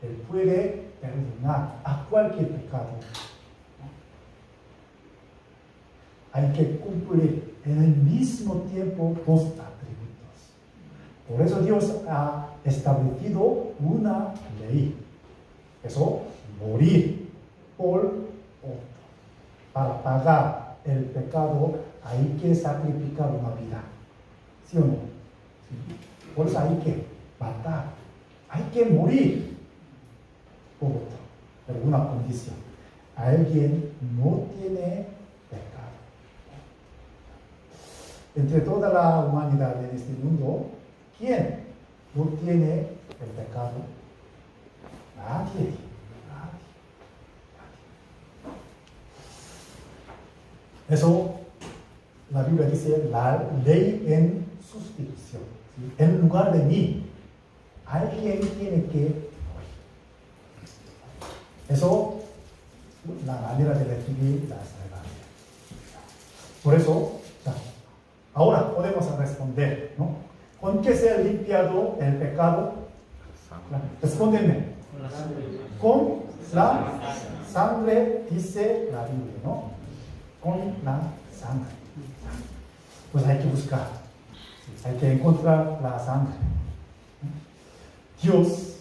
Él puede perdonar a cualquier pecado. Hay que cumplir en el mismo tiempo dos atributos. Por eso Dios ha establecido una ley. Eso, morir por otro. Para pagar el pecado hay que sacrificar una vida. ¿Sí o no? ¿Sí? Por eso hay que matar. Hay que morir por otro. Pero una condición. Alguien no tiene pecado. Entre toda la humanidad en este mundo, ¿quién no tiene el pecado? Nadie. Eso, la Biblia dice, la ley en sustitución. ¿Sí? En lugar de mí, alguien tiene que morir. Eso es la manera de recibir la salvación. Por eso, ahora podemos responder, ¿no? ¿Con qué se ha limpiado el pecado? Respóndeme. Con la sangre, dice la Biblia, ¿no? Con la sangre. Pues hay que buscar, hay que encontrar la sangre. Dios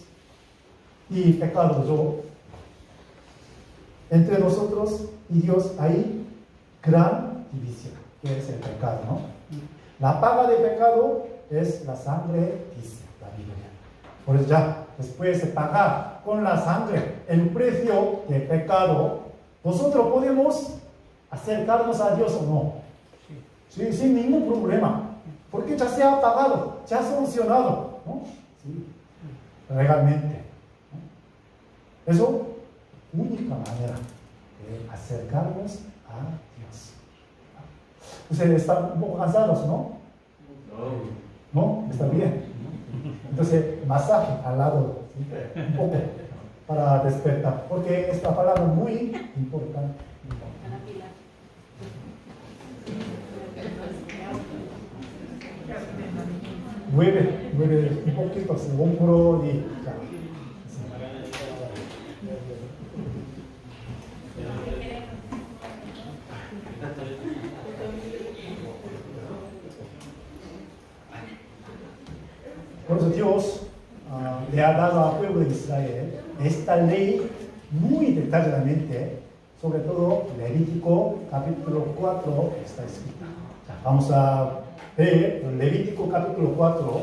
y pecado, yo. Entre nosotros y Dios hay gran división, que es el pecado, ¿no? La paga de pecado es la sangre, dice la Biblia. Por eso ya, después de pagar con la sangre el precio de pecado, nosotros podemos acercarnos a Dios o no. Sí, sin ningún problema. Porque ya se ha pagado, se ha solucionado, ¿no? Sí, legalmente. ¿No? Eso, única manera de acercarnos a Dios. Ustedes están un poco cansados, ¿no? ¿No? ¿Está bien? Entonces, masaje al lado, ¿sí? Un poco, para despertar. Porque esta palabra es muy importante. Mueve un poquito el hombro y ya. Por eso Dios le ha dado al pueblo de Israel esta ley muy detalladamente, sobre todo Levítico capítulo 4 está escrita. Vamos a ver Levítico capítulo 4.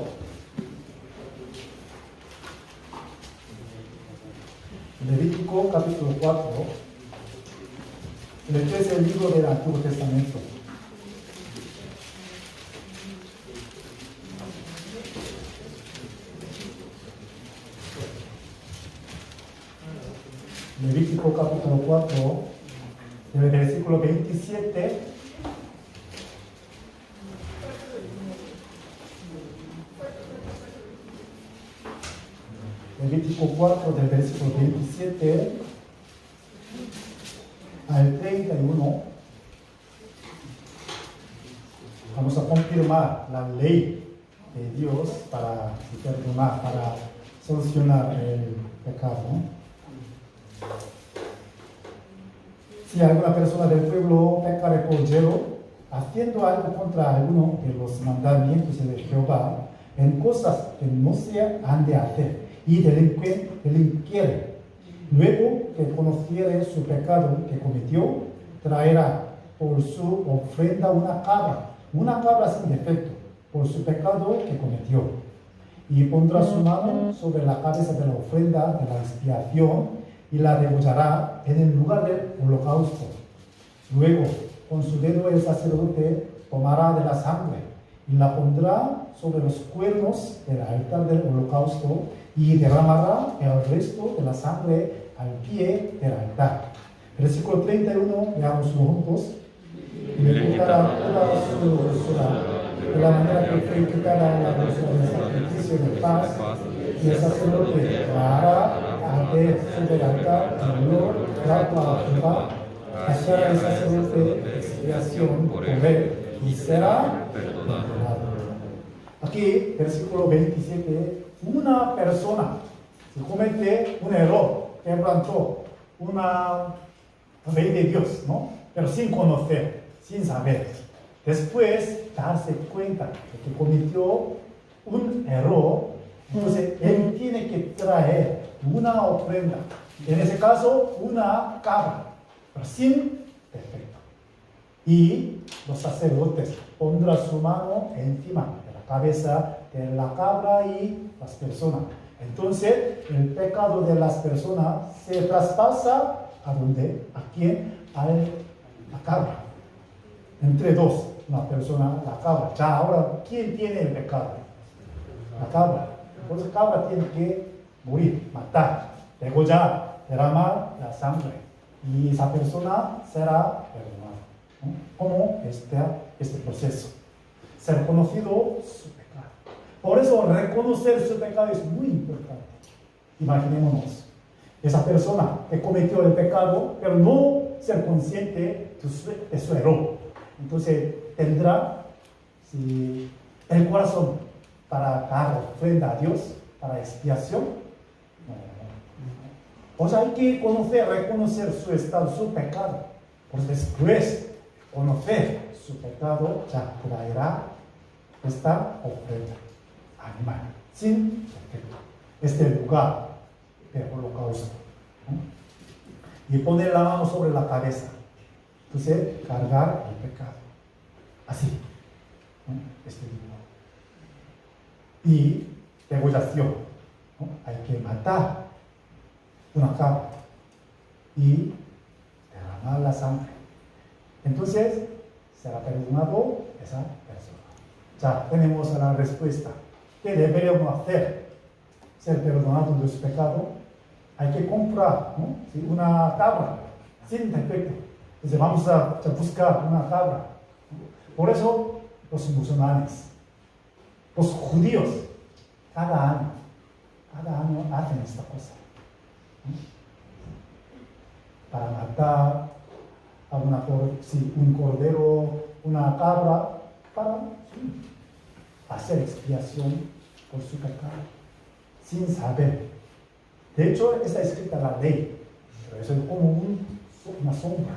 Levítico capítulo 4. Este es el libro del Antiguo Testamento. Levítico capítulo 4, del versículo 27 Levítico 4, del versículo 27 al 31. Vamos a confirmar la ley de Dios para perdonar, para solucionar el pecado, ¿no? Si alguna persona del pueblo pecare por hielo, haciendo algo contra alguno de los mandamientos de Jehová, en cosas que no se han de hacer, y delinquiere, luego que conociere su pecado que cometió, traerá por su ofrenda una cabra sin defecto, por su pecado que cometió, y pondrá su mano sobre la cabeza de la ofrenda de la expiación, y la degollará en el lugar del holocausto. Luego, con su dedo el sacerdote tomará de la sangre y la pondrá sobre los cuernos del altar del holocausto y derramará el resto de la sangre al pie del altar. Versículo 31, veámoslo juntos. Y le quitará toda su grosura, de la manera que fue quitada la grosura del sacrificio de paz, y el sacerdote la hará sobre el altar del olor grato a Jehová, hará el sacerdote expiación por él y será perdonado. Aquí, versículo 27, una persona se comete un error, quebrantó una ley de Dios, ¿no? Pero sin conocer, sin saber. Después, darse cuenta de que cometió un error, entonces él tiene que traer una ofrenda, en ese caso una cabra, pero sin defecto. Y los sacerdotes pondrán su mano encima de la cabeza de la cabra y las personas. Entonces el pecado de las personas se traspasa ¿a dónde? ¿A quién? A la cabra. Entre dos, una persona, la cabra. Ya ahora, ¿quién tiene el pecado? La cabra. Entonces la cabra tiene que morir, matar, degollar, derramar la sangre. Y esa persona será perdonada, ¿no? ¿Cómo este proceso? Ser conocido su pecado. Por eso reconocer su pecado es muy importante. Imaginémonos esa persona que cometió el pecado, pero no ser consciente de su error. Entonces tendrá el corazón para dar ofrenda a Dios, para expiación. Pues hay que conocer, reconocer su estado, su pecado. Pues después conocer su pecado, ya traerá esta ofrenda animal, sin defecto. Este lugar de holocausto. Y poner la mano sobre la cabeza. Entonces, cargar el pecado. Así. Este lugar. Y degollación. Hay que matar una cabra y derramar la sangre. Entonces, será perdonado esa persona. Ya tenemos la respuesta. ¿Qué deberíamos hacer? Ser perdonado de su pecado. Hay que comprar, ¿no? ¿Sí? Una cabra sin defecto. Entonces vamos a buscar una cabra. Por eso los musulmanes, los judíos, cada año hacen esta cosa. Para matar a un cordero, una cabra, para hacer expiación por su pecado, sin saber. De hecho, está escrita la ley, pero eso es como una sombra.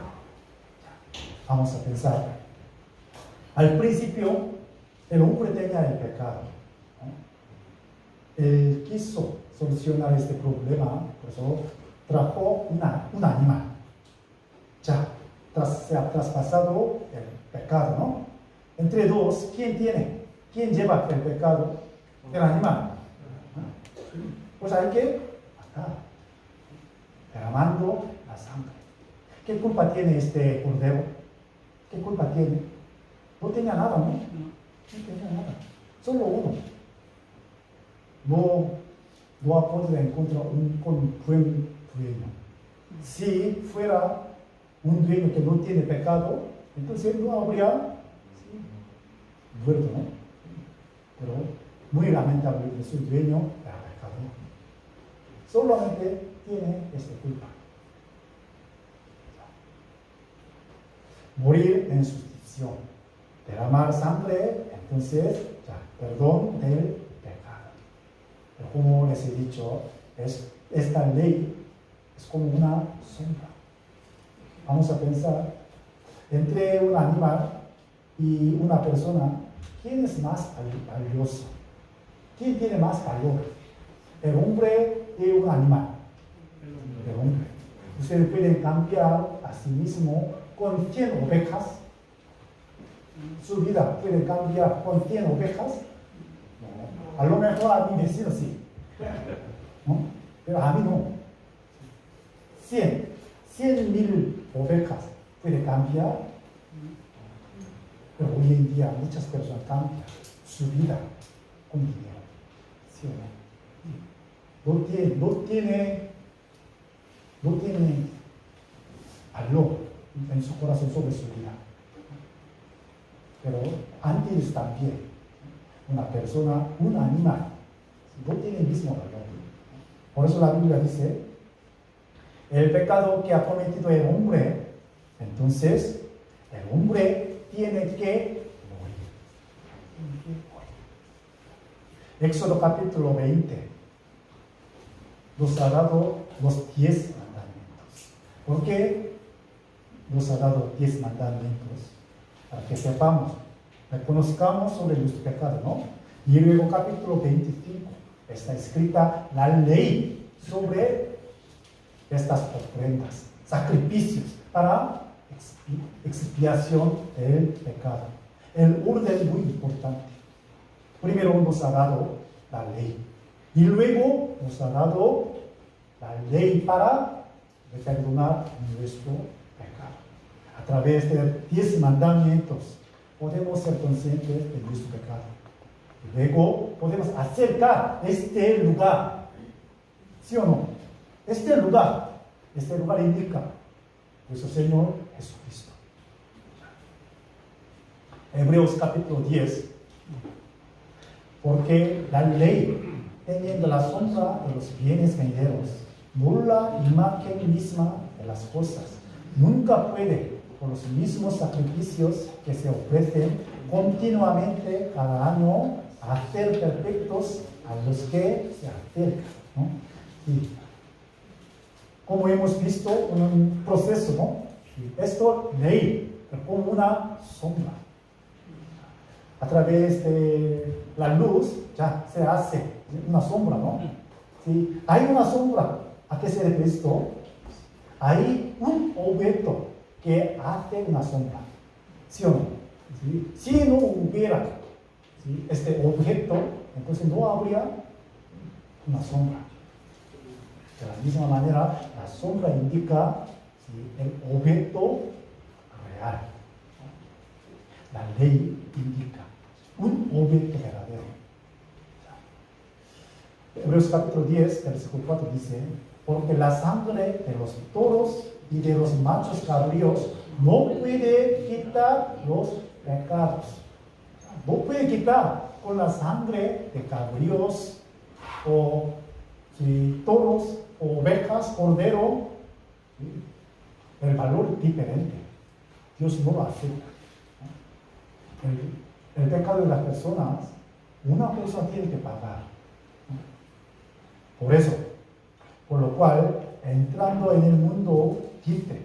Vamos a pensar. Al principio, el hombre tenía el pecado, ¿no? Él quiso solucionar este problema, por eso trajo un animal. Ya, se ha traspasado el pecado, ¿no? Entre dos, ¿quién lleva el pecado? El animal. Pues hay que matar, derramando la sangre. ¿Qué culpa tiene este cordero? ¿Qué culpa tiene? No tenía nada, ¿no? No tenía nada. Solo uno. No ha podido encontrar un buen dueño. Si fuera un dueño que no tiene pecado, entonces no habría muerto, ¿no? Pero muy lamentable que su dueño era pecador. Solamente tiene esta culpa. Morir en sustitución. Derramar sangre, entonces ya, perdón del pecado. Pero como les he dicho, esta ley es como una sombra. Vamos a pensar, entre un animal y una persona, ¿quién es más valioso? ¿Quién tiene más valor? ¿El hombre y un animal? El hombre. Ustedes pueden cambiar a sí mismo con 100 ovejas. Su vida puede cambiar con 100 ovejas. No. A lo mejor a mi vecino sí, ¿no? Pero a mí no. 100,000 ovejas puede cambiar. Pero hoy en día muchas personas cambian su vida con dinero. ¿Sí o no? No tiene valor en su corazón sobre su vida. Pero antes también, una persona, un animal, no tiene el mismo valor. Por eso la Biblia dice, el pecado que ha cometido el hombre, entonces el hombre tiene que morir. Éxodo capítulo 20 nos ha dado los 10 mandamientos. ¿Por qué nos ha dado 10 mandamientos? Para que sepamos, reconozcamos sobre nuestro pecado, ¿no? Y luego capítulo 25 está escrita la ley sobre estas ofrendas, sacrificios para expiación del pecado. El orden es muy importante. Primero nos ha dado la ley y luego nos ha dado la ley para perdonar nuestro pecado. A través de 10 mandamientos podemos ser conscientes de nuestro pecado. Y luego podemos acercar este lugar. ¿Sí o no? Este lugar indica nuestro Señor Jesucristo. Hebreos capítulo 10. Porque la ley, teniendo la sombra de los bienes venideros, nula imagen misma de las cosas. Nunca puede, por los mismos sacrificios que se ofrecen continuamente cada año, hacer perfectos a los que se acercan, ¿no? Y como hemos visto, un proceso, ¿no? Esto ley, como una sombra. A través de la luz ya se hace una sombra, ¿no? ¿Sí? Hay una sombra. ¿A qué se refiere esto? Hay un objeto que hace una sombra. ¿Sí o no? ¿Sí? Si no hubiera, ¿sí?, este objeto, entonces no habría una sombra. De la misma manera, la sombra indica, ¿sí?, el objeto real. La ley indica un objeto verdadero. Hebreos capítulo 10, versículo 4 dice: porque la sangre de los toros y de los machos cabríos no puede quitar los pecados. No puede quitar con la sangre de cabríos o, ¿sí?, toros o ovejas, cordero, ¿sí?, el valor diferente. Dios no lo acepta. El pecado de las personas, una persona tiene que pagar. Por eso, por lo cual, entrando en el mundo, dice: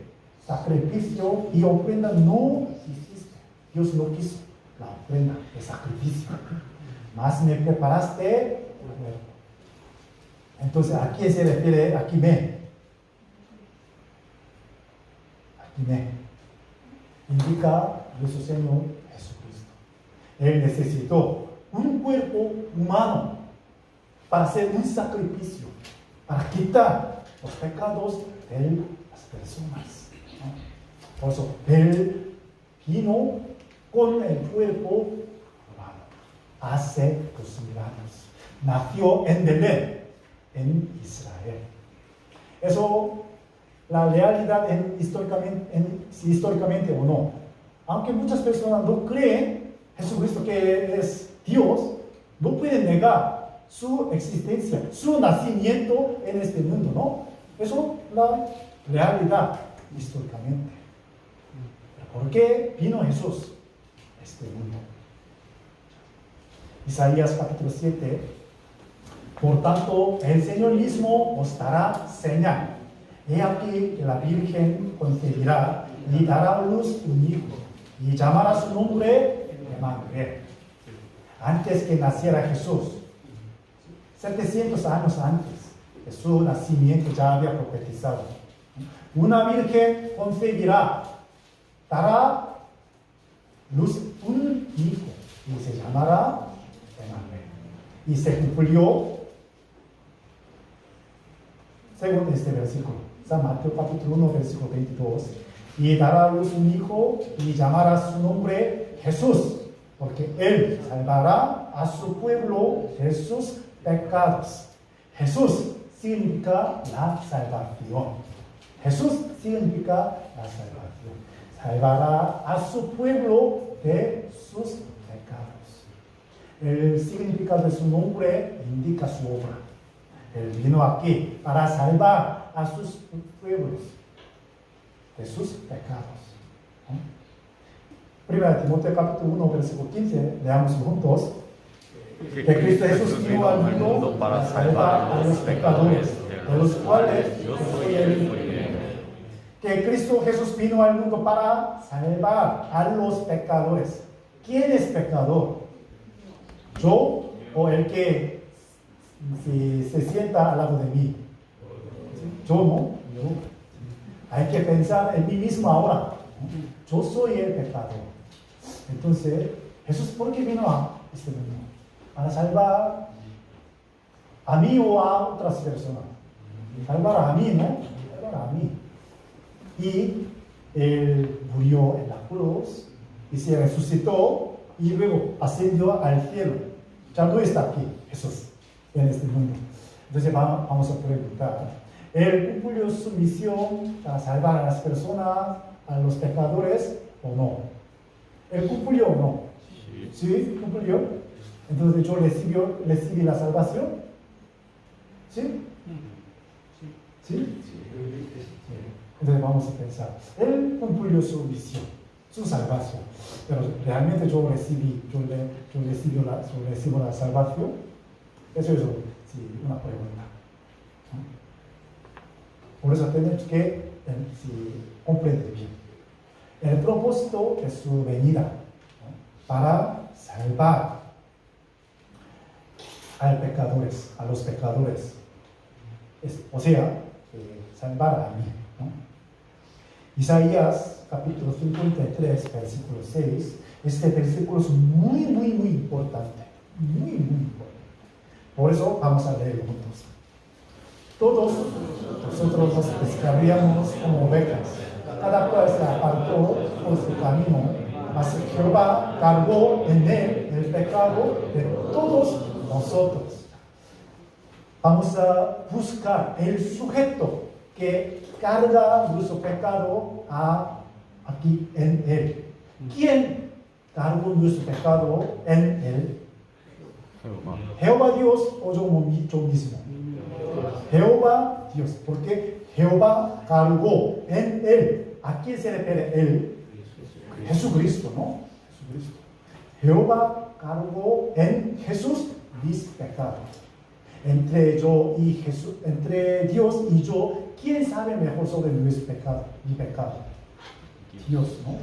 sacrificio y ofrenda no hiciste. Dios no quiso la ofrenda, el sacrificio. Más me preparaste. Entonces, ¿a quién se refiere? Aquí me. Indica nuestro Señor Jesucristo. Él necesitó un cuerpo humano para hacer un sacrificio, para quitar los pecados de las personas, ¿no? Por eso, Él vino con el cuerpo humano, hace los milagros. Nació en Belén, en Israel. Eso, la realidad históricamente o no. Aunque muchas personas no creen Jesucristo que es Dios, no pueden negar su existencia, su nacimiento en este mundo, ¿no? Eso es la realidad históricamente. ¿Por qué vino Jesús a este mundo? Isaías capítulo 7: por tanto, el Señor mismo os dará señal. He aquí que la Virgen concebirá y dará a luz un hijo, y llamará su nombre Emmanuel. Antes que naciera Jesús, 700 años antes de su nacimiento, ya había profetizado: una virgen concebirá, dará luz un hijo, y se llamará Emmanuel. Y se cumplió según este versículo. San Mateo capítulo 1, versículo 22. Y dará a luz un hijo, y llamará su nombre Jesús, porque él salvará a su pueblo de sus pecados. Jesús significa la salvación. Jesús significa la salvación. Salvará a su pueblo de sus pecados. El significado de su nombre indica su obra. Él vino aquí para salvar a sus pueblos de sus pecados. Primera de Timoteo capítulo 1, versículo 15, leamos juntos. Que Cristo Jesús vino al mundo para salvar a los pecadores, de los cuales yo soy el primero. Que Cristo Jesús vino al mundo para salvar a los pecadores. ¿Quién es pecador? ¿Yo o el que se sienta al lado de mí? Yo no. Yo. Hay que pensar en mí mismo ahora. Yo soy el pecador. Entonces, Jesús, ¿por qué vino a este mundo? Para salvar a mí o a otras personas. Salvar a mí, ¿no? Salvar a mí. Y Él murió en la cruz y se resucitó y luego ascendió al cielo. Ya no está aquí Jesús en este mundo. Entonces vamos a preguntar: ¿Él cumplió su misión para salvar a las personas, a los pecadores, o no? ¿Él cumplió o no? ¿Sí? ¿Cumplió? Entonces yo recibí la salvación. ¿Sí? ¿Sí? Entonces vamos a pensar, Él cumplió su misión, su salvación, pero realmente yo recibo la salvación. Eso es una pregunta. Por eso tenemos que comprender bien. El propósito de su venida, ¿no?, para salvar a los pecadores, o sea, salvar a mí, ¿no? Isaías capítulo 53, versículo 6, este versículo es muy, muy, muy importante, muy, muy importante. Por eso vamos a leerlo juntos. Todos nosotros nos descarriamos como ovejas, cada cual se apartó por su camino, mas Jehová cargó en él el pecado de todos nosotros. Vamos a buscar el sujeto que carga nuestro pecado aquí en él. ¿Quién cargó nuestro pecado en él? Jehová Dios o yo mismo. Jehová Dios, porque Jehová cargó en él. ¿A quién se refiere él? Jesucristo, ¿no? Jesucristo. Jehová cargó en Jesús mis pecados. Entre Dios y yo, ¿quién sabe mejor sobre mi pecado? Dios, ¿no?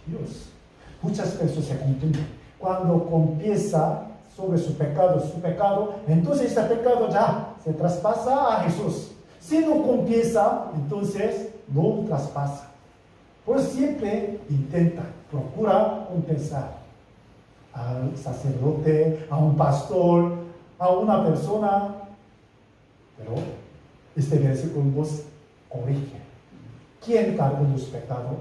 Dios. Muchas veces se confunden. Cuando confiesa sobre su pecado, entonces este pecado ya se traspasa a Jesús. Si no confiesa, entonces no traspasa. Por eso siempre procura confesar al sacerdote, a un pastor, a una persona, pero este versículo nos corrige. ¿Quién cargó los pecados?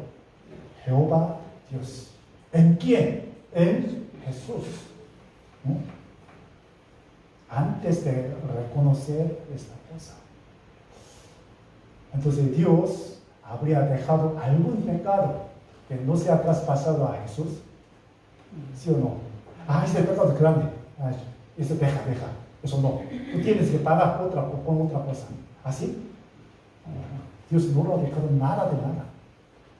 Jehová Dios. ¿En quién? En Jesús, ¿no? Antes de reconocer esta cosa, entonces Dios habría dejado algún pecado que no se ha traspasado a Jesús, ¿sí o no? Este pecado es grande, eso deja, eso no. Tú tienes que pagar con otra cosa. ¿Así? Dios no lo ha dejado nada de nada.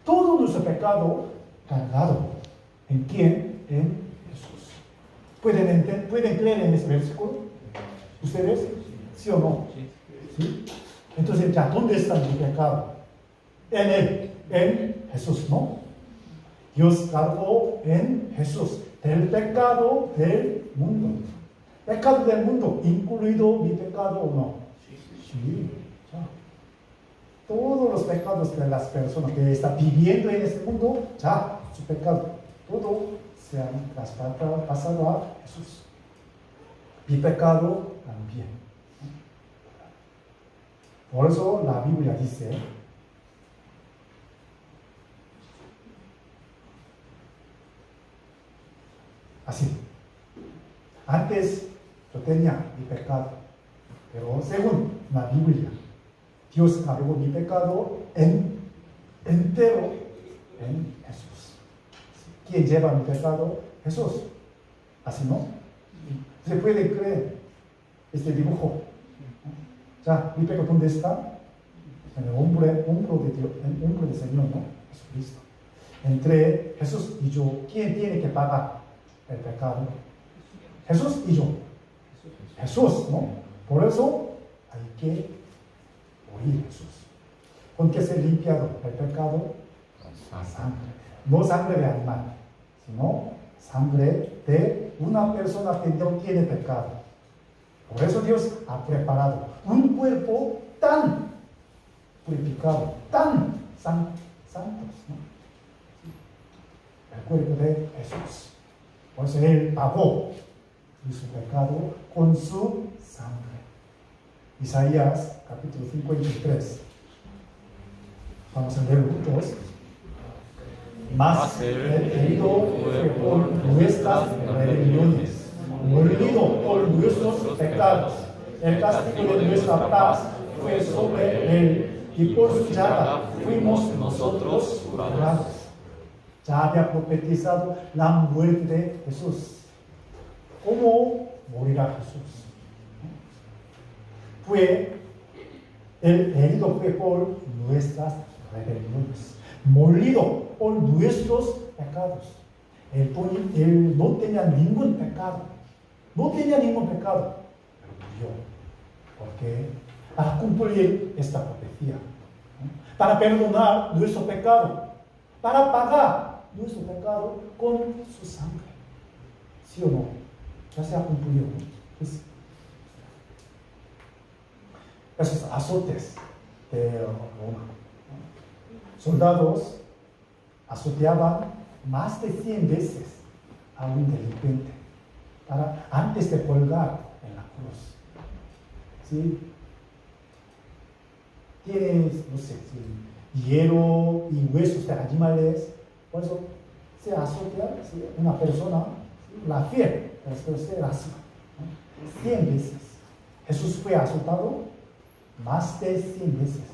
Todo nuestro pecado cargado. ¿En quién? En Jesús. ¿Pueden creer en ese versículo? ¿Ustedes? ¿Sí o no? ¿Sí? Entonces, ya, ¿dónde está mi pecado? En Él, en Jesús, ¿no? Dios cargó en Jesús del pecado del mundo. Pecado del mundo, incluido mi pecado o no. Sí. Ya. Todos los pecados de las personas que están viviendo en este mundo, ya, su pecado, todo se han traspasado a Jesús. Mi pecado también. Por eso la Biblia dice, así, antes yo tenía mi pecado, pero según la Biblia, Dios cargó mi pecado entero en Jesús. ¿Quién lleva mi pecado? Jesús. ¿Así no? ¿Se puede creer este dibujo? Ya, mi pecado, ¿dónde está? En el hombro de Dios, en el hombro del Señor, ¿no? Jesucristo. Entre Jesús y yo, ¿quién tiene que pagar el pecado? Jesús y yo. Jesús, ¿no? Por eso hay que oír Jesús. ¿Con qué se ha limpiado el pecado? La sangre. No sangre de animal, sino sangre de una persona que no tiene pecado. Por eso Dios ha preparado un cuerpo tan purificado, tan santos, ¿no? El cuerpo de Jesús. Por eso Él pagó su pecado con su sangre. Isaías capítulo 53. Vamos a leer juntos. Mas el herido fue por nuestras rebeliones, molido por nuestros pecados. El castigo de nuestra paz fue sobre él, y por su llaga fuimos nosotros curados. Ya había profetizado la muerte de Jesús. ¿Cómo morirá Jesús? Fue Él herido fue por nuestras rebeliones, molido por nuestros pecados. Él no tenía ningún pecado, pero murió. Porque para cumplir esta profecía, ¿no? Para perdonar nuestro pecado, para pagar nuestro pecado con su sangre. ¿Sí o no? Ya se ha cumplido. Esos azotes de Roma. Soldados azoteaban más de 100 veces a un delincuente antes de colgar en la cruz. ¿Sí? Tienes, no sé, hierro y huesos de animales, por eso se azotea, ¿sí? Una persona, ¿sí? La fiel, después se lastima, ¿no? 100 veces. Jesús fue azotado más de 100 veces,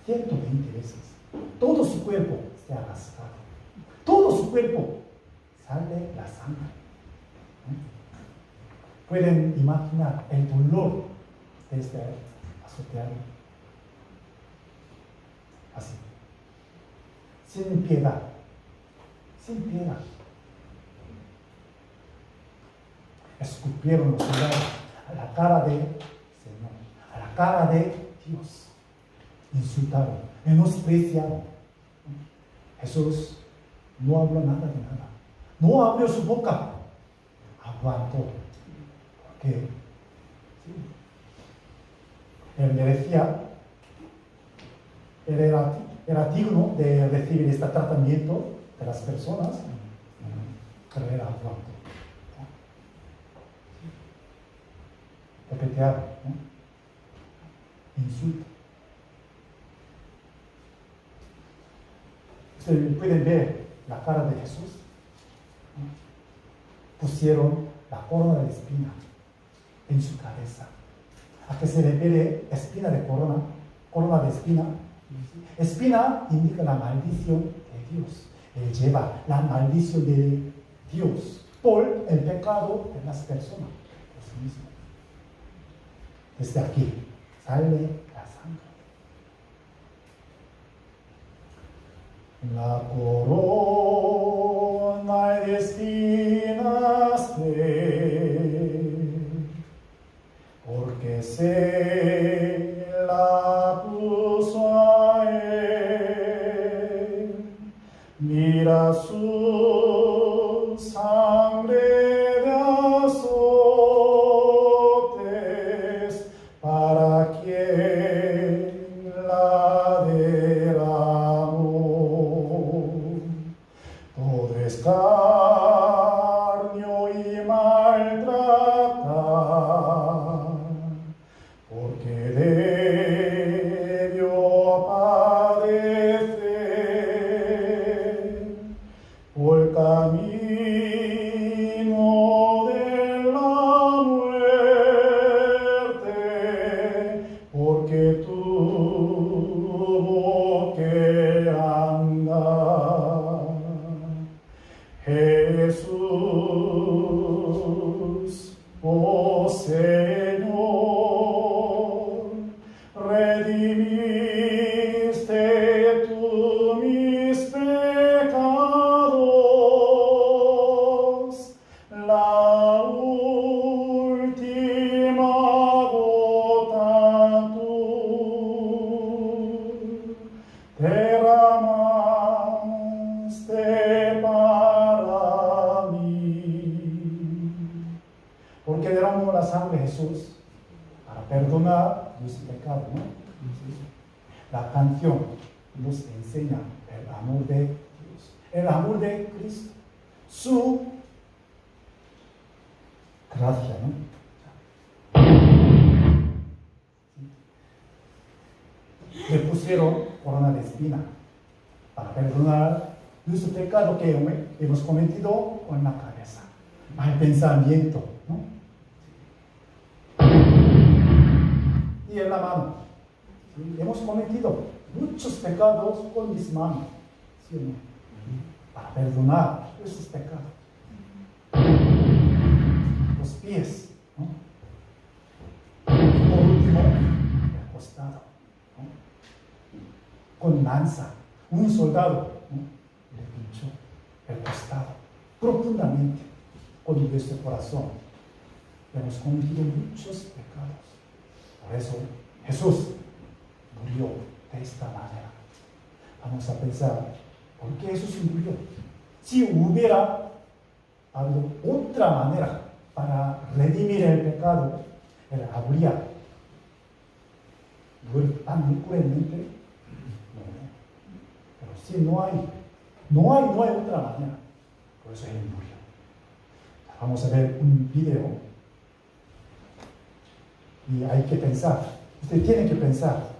120 veces. Todo su cuerpo se ha rasgado, todo su cuerpo sale la sangre. Pueden imaginar el dolor de este azoteado. Así, sin piedad, sin piedad. Escupieron los soldados a la cara de Señor, a la cara de Dios. Insultaron, menospreciaron. Jesús no habló nada de nada, no abrió su boca, aguantó. Porque ¿sí? Él merecía, él era digno de recibir este tratamiento de las personas, pero él aguantó. Repeteado, ¿no? Insulto. Ustedes pueden ver la cara de Jesús, ¿no? Pusieron la corona de espina en su cabeza. ¿A qué se refiere espina de corona? Corona de espina. Espina indica la maldición de Dios. Él lleva la maldición de Dios por el pecado de las personas. Por sí mismo. Desde aquí sale la sangre. La corona de espinas porque se la puso a él. Mira su sangre de azotes, para quien la derramó. Todo es escarnio y maltratar, porque debió padecer por camino de la muerte, porque tuvo que andar. Jesús, oh Señor, redimiste tú mis pecados, la última gota tú derramaste para mí. ¿Por qué derramó la sangre Jesús? Para perdonar nuestro pecado, ¿no? La canción nos enseña el amor de Dios, el amor de Cristo, su gracia, ¿no? Le pusieron corona de espina para perdonar nuestro pecado que hemos cometido con la cabeza, mal pensamiento, ¿no? Y en la mano. ¿Sí? Hemos cometido muchos pecados con mis manos, ¿sí o no? Para perdonar esos pecados. Los pies, ¿no? Y por último, el costado, ¿no? lanza, un soldado, ¿no? Le pinchó el costado profundamente con nuestro corazón. Hemos cometido muchos pecados. Por eso Jesús murió de esta manera. Vamos a pensar, ¿por qué Jesús murió? Si hubiera habido otra manera para redimir el pecado, él habría muerto tan cruelmente. No. Pero si no hay otra manera. Por eso él murió. Vamos a ver un video y hay que pensar. Usted tiene que pensar.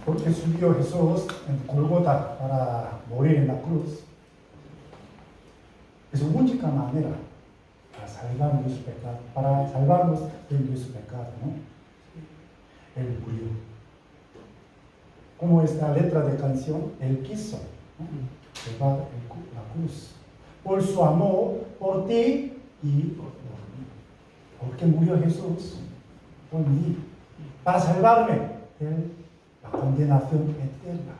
porque subió Jesús en Golgota para morir en la cruz. Es la única manera para salvarnos de su pecado, para salvarnos de su pecado, ¿no? Él murió. Como esta letra de canción, Él quiso, ¿no? Llevar la cruz. Por su amor, por ti y por mí. Porque murió Jesús por mí, para salvarme de la condenación eterna.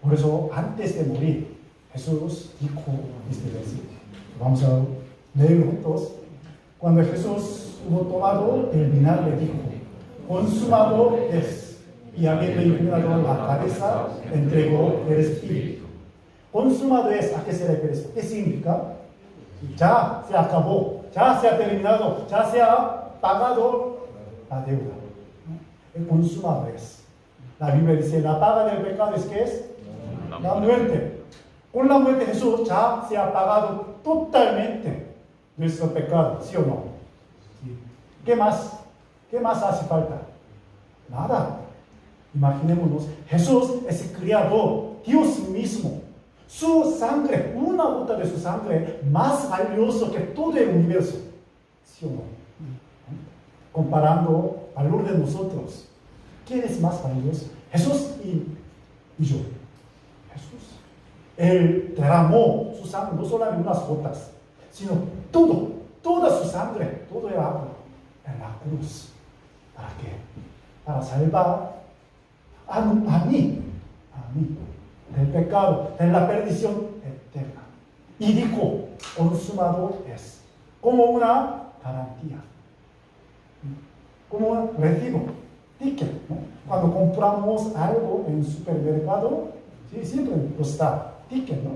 Por eso, antes de morir, Jesús dijo este versículo. Vamos a leer juntos. Cuando Jesús hubo tomado el vinagre, dijo: consumado es. Y habiendo inclinado la cabeza, entregó el Espíritu. Consumado es, ¿a qué se refiere esto? ¿Qué significa? Ya se acabó, ya se ha terminado, ya se ha pagado la deuda. El consumado es. La Biblia dice: la paga del pecado es ¿qué es? La muerte. Con la muerte de Jesús ya se ha pagado totalmente nuestro pecado, ¿sí o no? Sí. ¿Qué más? ¿Qué más hace falta? Nada. Imaginémonos, Jesús es el Creador, Dios mismo. Su sangre, una gota de su sangre, más valioso que todo el universo, ¿sí o no? Comparando valor de nosotros, ¿quién es más valioso? Jesús y yo. Jesús. Él derramó su sangre, no solamente unas gotas, sino todo, toda su sangre, todo el agua en la cruz. ¿Para qué? Para salvar a mí, del pecado, de la perdición eterna. Y dijo: consumado es. Como una garantía, como un recibo, ticket, ¿no? Cuando compramos algo en un supermercado, ¿sí? Siempre está ticket, ¿no?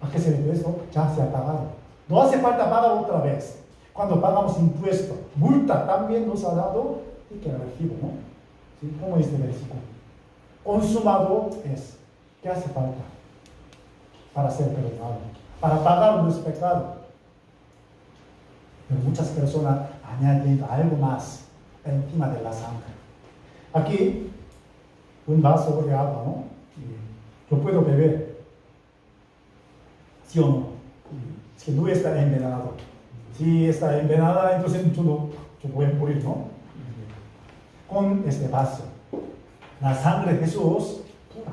¿A qué se refiere esto? Ya se ha pagado. No hace falta pagar otra vez. Cuando pagamos impuesto, multa, también nos ha dado ticket, recibo, ¿no? ¿Sí? ¿Cómo es este versículo? Consumado es. ¿Qué hace falta para ser perdonado? Para pagar los pecados. Pero muchas personas añaden algo más encima de la sangre. Aquí, un vaso de agua, ¿no? Lo puedo beber. ¿Sí o no? Es que no está envenenado. Si está envenenada, entonces yo voy a morir, ¿no? Con este vaso. La sangre de Jesús pura.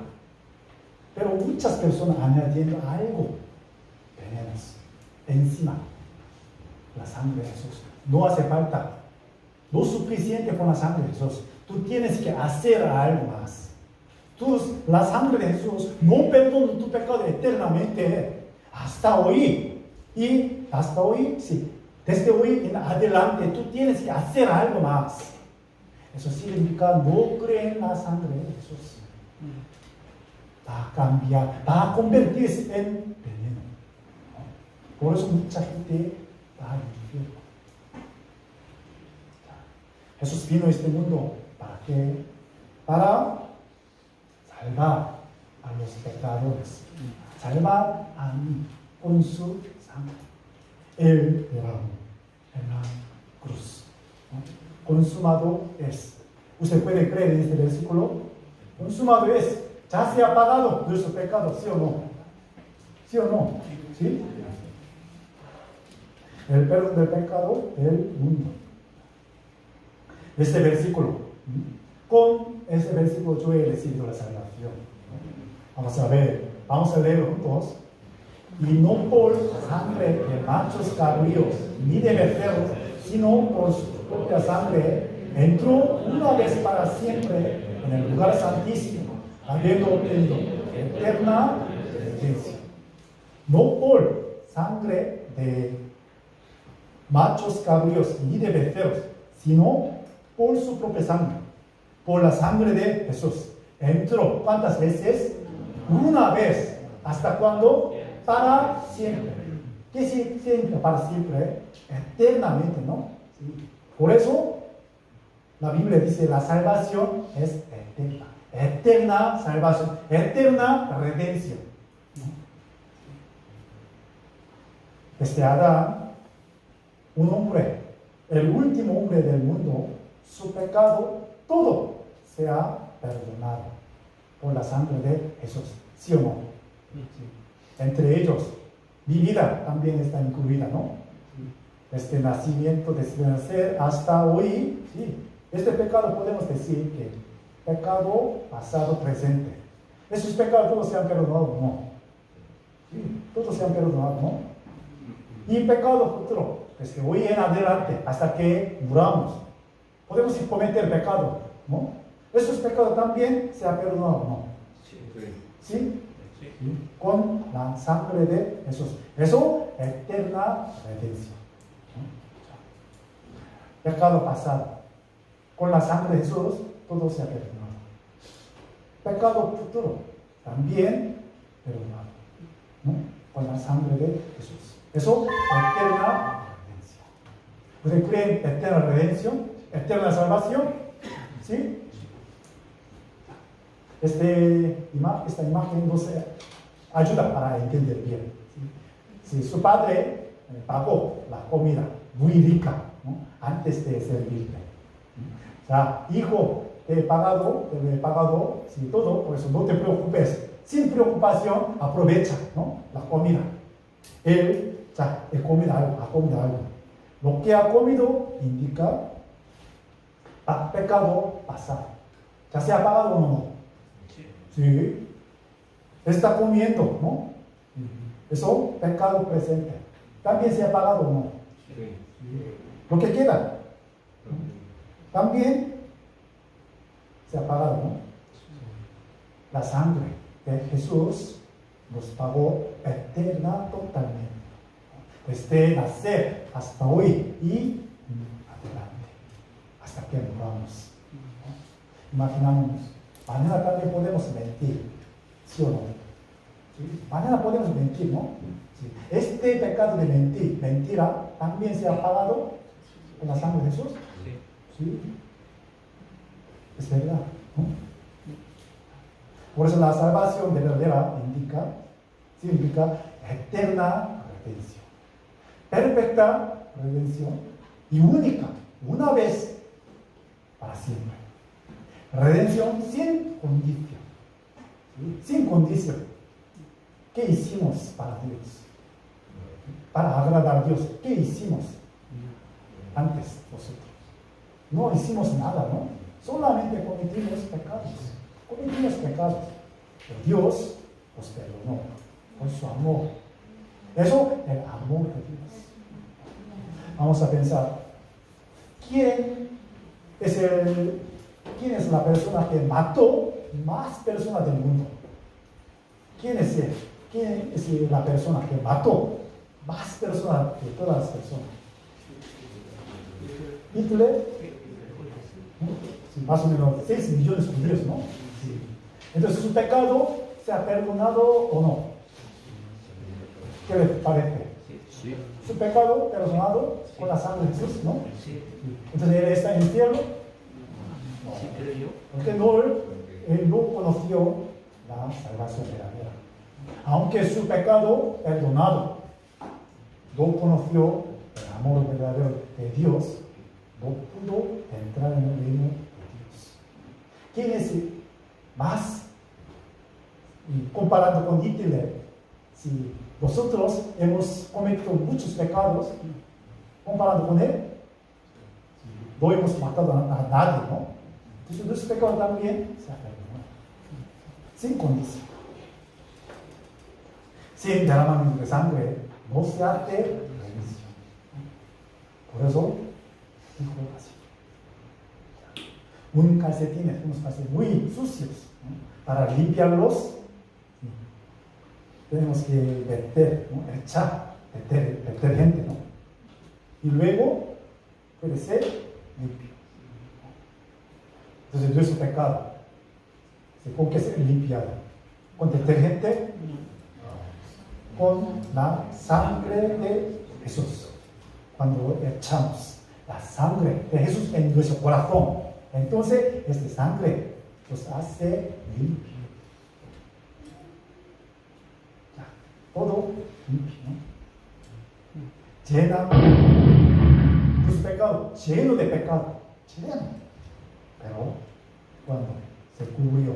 Pero muchas personas añadiendo algo, venenos, encima. La sangre de Jesús. No hace falta. No es suficiente con la sangre de Jesús. Tú tienes que hacer algo más. La sangre de Jesús no perdona tu pecado eternamente. Hasta hoy. Y hasta hoy, sí. Desde hoy en adelante, tú tienes que hacer algo más. Eso significa no creer en la sangre de Jesús. Va a cambiar, va a convertirse en veneno. Por eso mucha gente va al infierno. Jesús vino a este mundo, ¿para qué? Para salvar a los pecadores, salvar a mí con su sangre. Él derramó en la cruz. Consumado es. ¿Usted puede creer en este versículo? Consumado es. Ya se ha pagado nuestro pecado, ¿sí o no? ¿Sí o no? ¿Sí? El perdón del pecado del mundo. Este versículo. Con este versículo yo he recibido la salvación. Vamos a ver, vamos a leer juntos. Y no por sangre de machos cabríos ni de becerros, sino por su propia sangre, entró una vez para siempre en el lugar santísimo, habiendo obtenido eterna redención. No por sangre de machos cabríos ni de becerros, sino por su propia sangre, por la sangre de Jesús. Entró, ¿cuántas veces? Una vez. ¿Hasta cuándo? Para siempre. ¿Qué significa para siempre? Eternamente, ¿no? Sí. Por eso, la Biblia dice, la salvación es eterna. Eterna salvación, eterna redención. Desde Adán, un hombre, el último hombre del mundo, su pecado, todo sea perdonado por la sangre de Jesús. ¿Sí o no? Sí. Entre ellos, mi vida también está incluida, ¿no? Desde el nacimiento, desde el nacer hasta hoy, sí. Este pecado podemos decir que pecado pasado, presente. Esos pecados todos se han perdonado, ¿no? Sí, todos se han perdonado, ¿no? Y pecado futuro, desde hoy en adelante, hasta que muramos. Podemos cometer pecado, ¿no? Esos pecados también se han perdonado, ¿no? ¿Sí? ¿Sí? Con la sangre de Jesús. Eso, eterna redención. ¿No? Pecado pasado. Con la sangre de Jesús, todo se ha perdonado. Pecado futuro, también perdonado, ¿no? Con la sangre de Jesús. Eso, eterna redención. ¿Ustedes creen eterna redención? ¿Eterna salvación? ¿Sí? Esta imagen nos ayuda para entender bien. ¿Sí? Si su padre pagó la comida muy rica, ¿no? Antes de servirte. O sea, hijo, te he pagado, sí, todo, por eso no te preocupes. Sin preocupación, aprovecha, ¿no? La comida. Él ha comido algo. Lo que ha comido indica pecado pasado. ¿Ya se ha pagado o no? Sí. Está comiendo, ¿no? Eso, pecado presente. ¿También se ha pagado o no? Lo que queda, también se ha pagado, ¿no? La sangre de Jesús nos pagó eterna totalmente. Desde nacer hasta hoy y adelante, hasta que muramos. Imaginamos, mañana también podemos mentir, ¿sí o no? ¿Sí? Mañana podemos mentir, ¿no? ¿Sí? Este pecado de mentira, también se ha pagado con la sangre de Jesús. ¿Sí? Es verdad, ¿no? Por eso la salvación de verdadera significa eterna redención. Perfecta redención y única, una vez para siempre. Redención sin condición. ¿Sí? Sin condición. ¿Qué hicimos para Dios? Para agradar a Dios. ¿Qué hicimos antes nosotros? No hicimos nada, ¿no? Solamente cometimos pecados. Pero Dios nos perdonó por su amor. Eso, el amor de Dios. Vamos a pensar, ¿quién es la persona que mató más personas del mundo? ¿Quién es él? ¿Quién es la persona que mató más personas de todas las personas? Hitler, ¿no? Sí, más o menos 6 millones de judíos, ¿no? Sí. Entonces, ¿su pecado se ha perdonado o no? ¿Qué le parece? Sí. Su pecado perdonado con la sangre de Jesús, ¿no? Sí. Entonces, ¿él está en el cielo? No. Sí, creo yo. Porque él no conoció la salvación verdadera. Aunque su pecado perdonado, no conoció el amor verdadero de Dios, no pudo entrar en el reino de Dios. ¿Quién es más? Y comparando con Hitler, si nosotros hemos cometido muchos pecados, comparando con él, no hemos matado a nadie, ¿no? Entonces nuestro pecado también se ha perdonado, sin condición. Sin derramamiento de sangre no se hace remisión. Por eso dijo así: unos calcetines muy sucios, ¿no? Para limpiarlos tenemos que verter, ¿no? Echar detergente, ¿no? Y luego puede ser limpio. Entonces nuestro pecado se tiene que ser limpiado con detergente, con la sangre de Jesús. Cuando echamos la sangre de Jesús en nuestro corazón, entonces esta sangre nos hace limpio. Todo limpio, ¿no? Llena tus pecados, lleno de pecado, lleno. Pero cuando se cubrió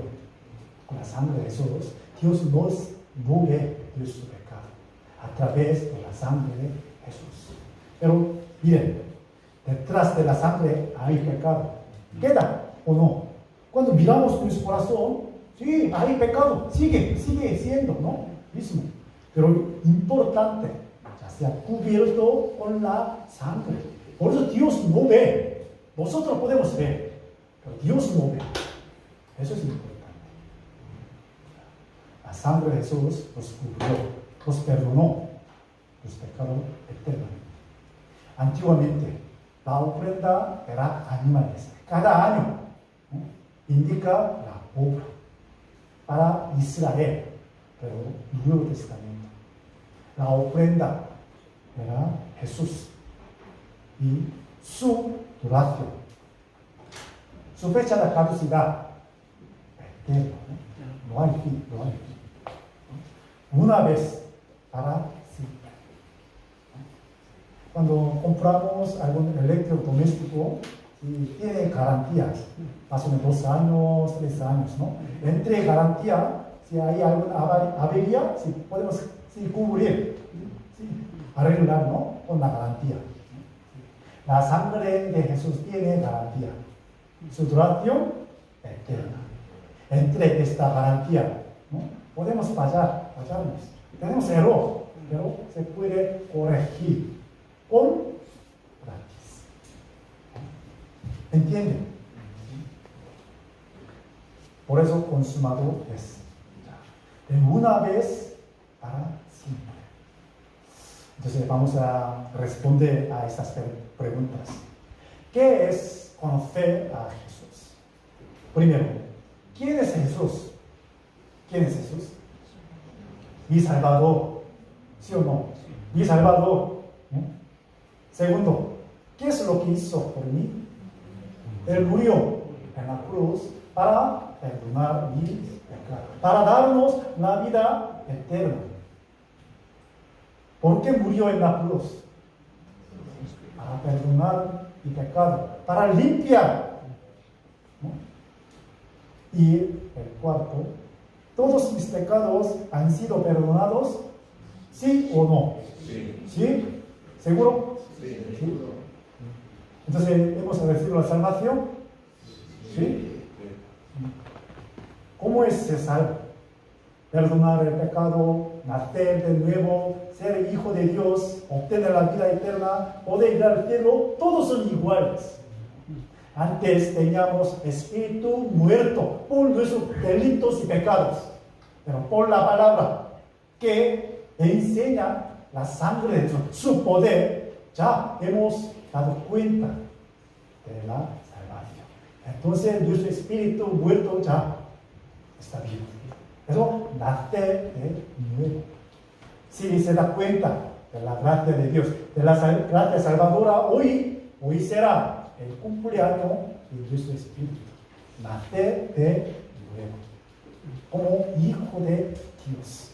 con la sangre de Jesús, Dios no ve nuestro pecado a través de la sangre de Jesús. Pero miren, detrás de la sangre hay pecado. ¿Queda o no? Cuando miramos nuestro corazón, sí, hay pecado, sigue siendo, ¿no? Mismo. Pero importante, ya sea cubierto con la sangre. Por eso Dios no ve. Nosotros podemos ver, pero Dios no ve. Eso es importante. La sangre de Jesús nos cubrió, nos perdonó los pecados eternamente. Antiguamente, la ofrenda era animales. Cada año, ¿no?, indica la obra para Israel, pero Nuevo Testamento. La ofrenda era Jesús y su duración, su fecha de caducidad eterna, no hay fin. Una vez para siempre. Cuando compramos algún electrodoméstico, tiene garantías, más o menos 2 años, 3 años, ¿no? Entre garantía, si hay alguna avería, si podemos cubrir, arreglar, ¿no?, con la garantía. La sangre de Jesús tiene garantía, su duración eterna. Entre esta garantía, ¿no?, podemos fallarnos, tenemos error, pero se puede corregir con gratis. ¿Entienden? Por eso consumado es de una vez para siempre. Entonces vamos a responder a estas preguntas. ¿Qué es conocer a Jesús? Primero, ¿quién es Jesús? ¿Quién es Jesús? Mi Salvador, ¿sí o no? Mi Salvador. Segundo, ¿qué es lo que hizo por mí? Él murió en la cruz para perdonar mi pecado, para darnos la vida eterna. ¿Por qué murió en la cruz? Para perdonar mi pecado, para limpiar, ¿no? Y el cuarto, ¿todos mis pecados han sido perdonados? ¿Sí o no? ¿Sí? ¿Seguro? Sí. Entonces, ¿hemos recibido la salvación? ¿Sí? ¿Cómo es ser salvo? Perdonar el pecado, nacer de nuevo, ser hijo de Dios, obtener la vida eterna, poder ir al cielo, todos son iguales. Antes teníamos espíritu muerto por nuestros delitos y pecados, pero por la palabra que enseña la sangre de Dios, su poder, ya hemos dado cuenta de la salvación. Entonces nuestro espíritu muerto ya está vivo. Eso nacer de nuevo. Si se da cuenta de la gracia de Dios, de la gracia salvadora, hoy será el cumpleaños de nuestro espíritu. Nacer de nuevo, como hijo de Dios.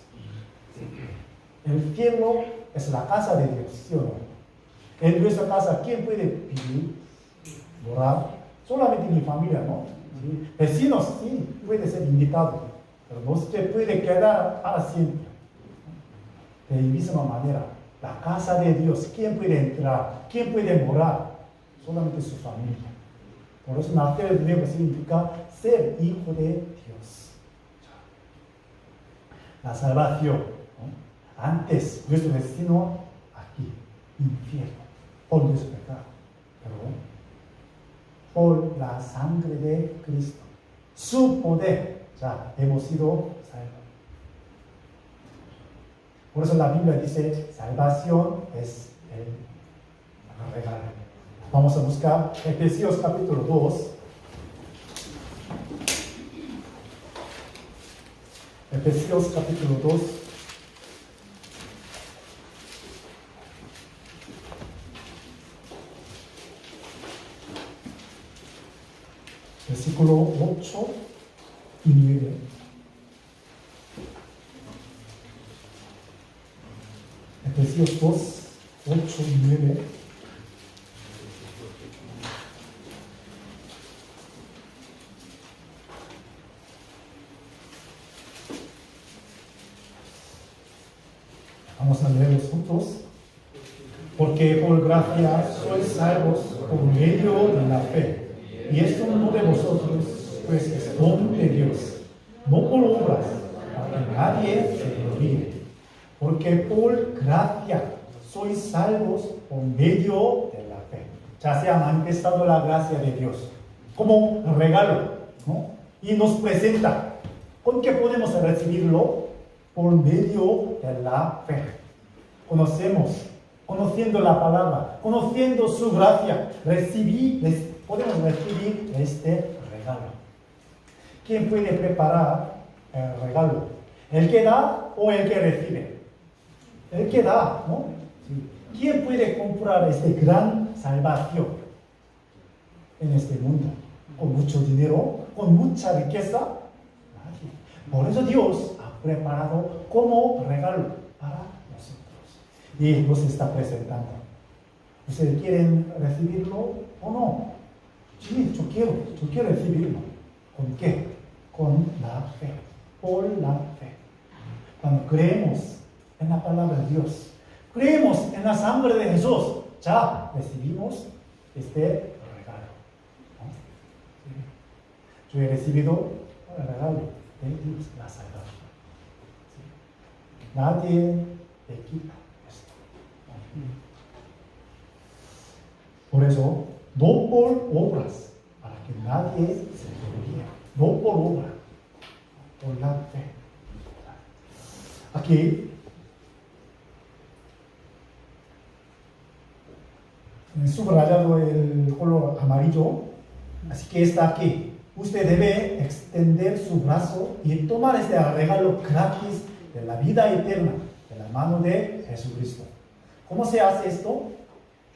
El cielo es la casa de Dios, ¿sí o no? En nuestra casa, ¿quién puede vivir, morar? Solamente mi familia, ¿no? ¿Sí? Vecinos, sí, puede ser invitado, pero no se puede quedar para siempre. De la misma manera, la casa de Dios, ¿quién puede entrar? ¿Quién puede morar? Solamente su familia. Por eso nacer de nuevo significa ser hijo de Dios. La salvación, ¿no? Antes, nuestro destino aquí, infierno, por nuestro pecado. Pero por la sangre de Cristo, su poder, ya hemos sido salvos. Por eso la Biblia dice, salvación es el regalo. Vamos a buscar Efesios capítulo 2. Efesios capítulo 2. Versículo 8 y 9. Efesios 2, 8 y 9. justos, porque por gracia sois salvos por medio de la fe. Y esto no de vosotros, pues es don de Dios, no por obras, para que nadie se gloríe. Porque por gracia sois salvos por medio de la fe. Ya se ha manifestado la gracia de Dios como un regalo, ¿no? Y nos presenta. ¿Con qué podemos recibirlo? Por medio de la fe. Conociendo la palabra, conociendo su gracia, podemos recibir este regalo. ¿Quién puede preparar el regalo? ¿El que da o el que recibe? El que da, ¿no? Sí. ¿Quién puede comprar esta gran salvación en este mundo? ¿Con mucho dinero? ¿Con mucha riqueza? Nadie. Por eso Dios ha preparado como regalo para nosotros. Y nos está presentando. ¿Ustedes quieren recibirlo o no? Sí, yo quiero recibirlo. ¿Con qué? Con la fe. Por la fe. Cuando creemos en la palabra de Dios, creemos en la sangre de Jesús, ya recibimos este regalo, ¿no? Sí. Yo he recibido el regalo de Dios, la salvación. Sí. Nadie le quita esto, ¿no? Por eso, no por obras, para que nadie se gloríe, no por obra, por la fe. Aquí he subrayado el color amarillo, así que está aquí. Usted debe extender su brazo y tomar este regalo gratis de la vida eterna de la mano de Jesucristo. ¿Cómo se hace esto?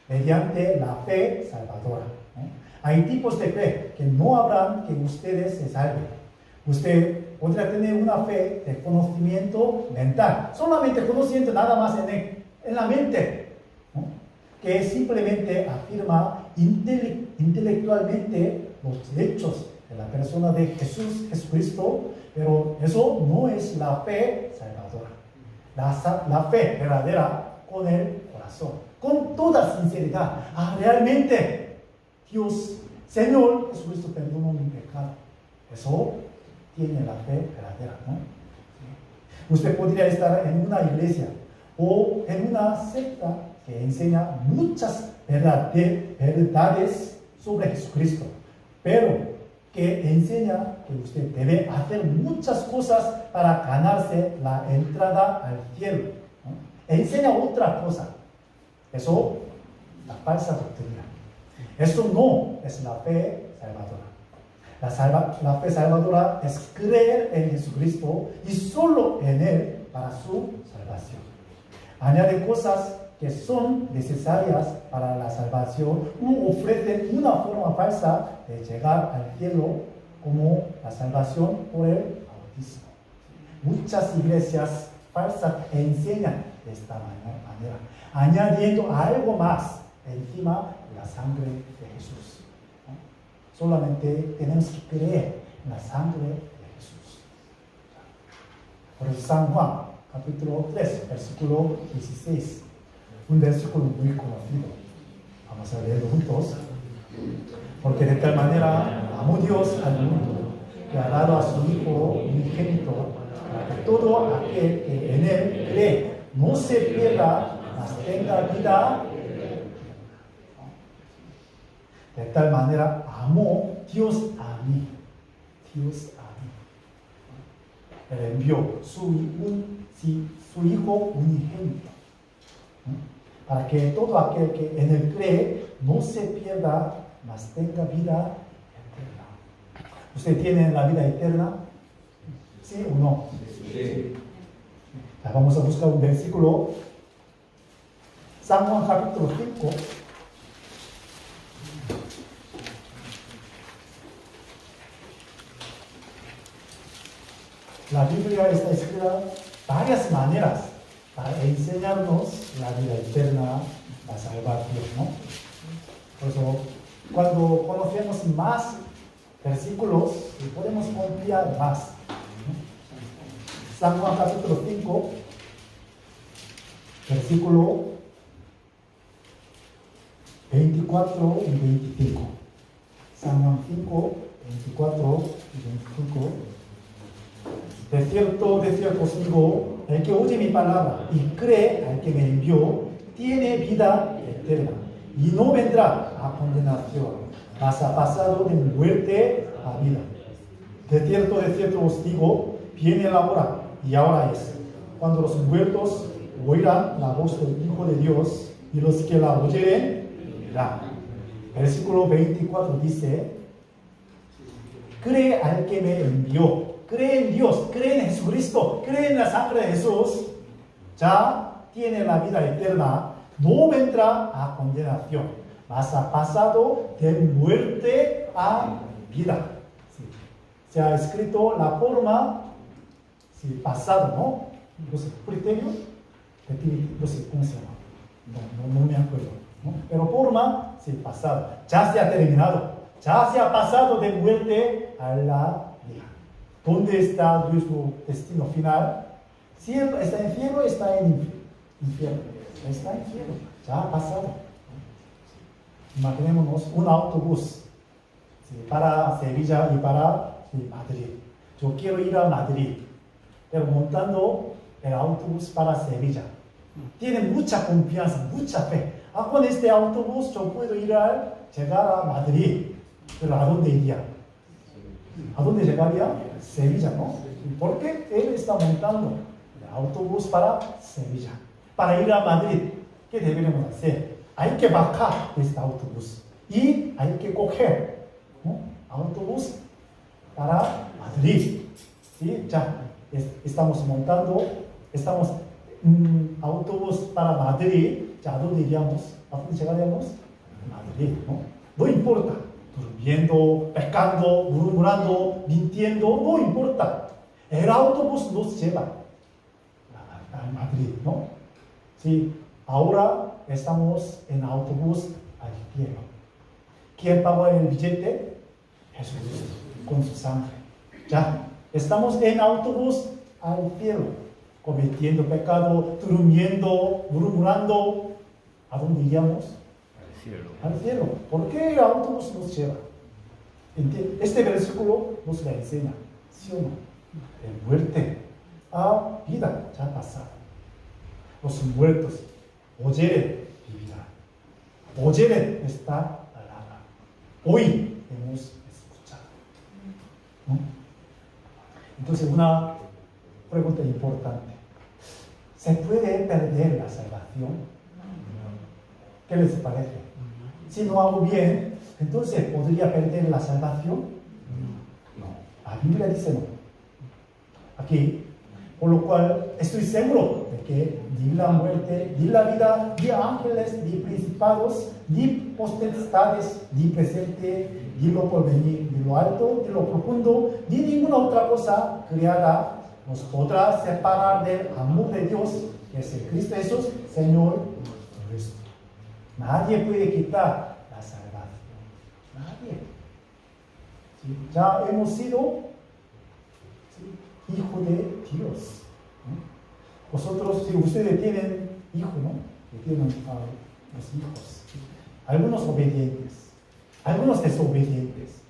Mediante la fe salvadora, ¿no? Hay tipos de fe que no habrán que ustedes se salven. Usted podrá tener una fe de conocimiento mental, solamente conocimiento nada más en la mente, ¿no? Que simplemente afirma intelectualmente los hechos de la persona de Jesucristo, pero eso no es la fe salvadora. La fe verdadera con el corazón, con toda sinceridad. Realmente, Dios, Señor Jesucristo, perdona mi pecado. Eso tiene la fe verdadera, ¿no? Sí. Usted podría estar en una iglesia o en una secta que enseña muchas verdades sobre Jesucristo, pero que enseña que usted debe hacer muchas cosas para ganarse la entrada al cielo, ¿no? Enseña otra cosa. Eso es la falsa doctrina. Eso no es la fe salvadora. La fe salvadora es creer en Jesucristo y solo en Él para su salvación. Añade cosas que son necesarias para la salvación o ofrecen una forma falsa de llegar al cielo, como la salvación por el bautismo. Muchas iglesias falsas enseñan de esta manera, añadiendo algo más encima de la sangre de Jesús, ¿no? Solamente tenemos que creer en la sangre de Jesús. Por eso San Juan, capítulo 3, versículo 16, un versículo muy conocido. Vamos a leerlo juntos. Porque de tal manera amó Dios al mundo, que ha dado a su Hijo unigénito, para que todo aquel que en Él cree no se pierda, mas tenga vida. De tal manera amó Dios a mí. Dios a mí. Él envió su Hijo unigénito, ¿no? Para que todo aquel que en Él cree no se pierda, mas tenga vida eterna. ¿Usted tiene la vida eterna? ¿Sí o no? Sí. Ya vamos a buscar un versículo. San Juan capítulo 5. La Biblia está escrita de varias maneras para enseñarnos la vida eterna, la salvación, ¿no? Por eso, cuando conocemos más versículos, podemos confiar más, ¿no? San Juan capítulo 5, versículo 24 y 25. San Juan 5, 24 y 25. De cierto os digo, el que oye mi palabra y cree al que me envió, tiene vida eterna y no vendrá a condenación, mas ha pasado de muerte a vida. De cierto os digo, viene la hora, y ahora es, cuando los muertos oirán la voz del Hijo de Dios, y los que la oyeren, vivirán. Versículo 24 dice, cree al que me envió, cree en Dios, cree en Jesucristo, cree en la sangre de Jesús, ya tiene la vida eterna, no vendrá a condenación, mas ha pasado de muerte a vida. Sí. Se ha escrito la forma, sí, pasado, ¿no? Los criterios, no sé cómo se llama, no me acuerdo, ¿no? Pero forma, sí, pasado, ya se ha terminado, ya se ha pasado de muerte a la vida. ¿Dónde está nuestro destino final? Cielo, está en cielo, está en infierno. Está en cielo, ya ha pasado. Imaginémonos un autobús, ¿sí?, para Sevilla y para Madrid. Yo quiero ir a Madrid, pero montando el autobús para Sevilla. Tiene mucha confianza, mucha fe. Con este autobús yo puedo llegar a Madrid. Pero ¿a dónde iría? ¿A dónde llegaría? Sevilla, ¿no? Porque él está montando el autobús para Sevilla. Para ir a Madrid, ¿qué deberíamos hacer? Hay que bajar de este autobús y hay que coger, ¿no?, autobús para Madrid. ¿Sí? Ya estamos montando, autobús para Madrid. ¿Ya a dónde iríamos? ¿A dónde llegaríamos? Madrid, ¿no? No importa, durmiendo, pecando, murmurando, mintiendo, no importa. El autobús nos lleva a Madrid, ¿no? Sí, ahora estamos en autobús al cielo. ¿Quién paga el billete? Jesucristo, con su sangre. Ya, estamos en autobús al cielo, cometiendo pecado, durmiendo, murmurando. ¿A dónde iríamos? Al cielo. Al cielo. ¿Por qué el autobús nos lleva? Este versículo nos la enseña, ¿sí o no? De muerte a vida ya pasada. Los muertos oyeren vivirán. Oyeren esta palabra. Hoy hemos escuchado, ¿no? Entonces, una pregunta importante. ¿Se puede perder la salvación? ¿Qué les parece? Si no hago bien, entonces ¿podría perder la salvación? No. La Biblia dice no. Aquí, por lo cual estoy seguro de que ni la muerte, ni la vida, ni ángeles, ni principados, ni potestades, ni presente, ni lo porvenir, ni lo alto, ni lo profundo, ni ninguna otra cosa creada nos podrá separar del amor de Dios, que es el Cristo Jesús, Señor nuestro. Nadie puede quitar la salvación. Nadie. ¿Sí? Ya hemos sido, ¿sí?, hijos de Dios, ¿no? Vosotros, si ustedes tienen hijos, ¿no?, que tienen a los hijos, algunos obedientes, algunos desobedientes,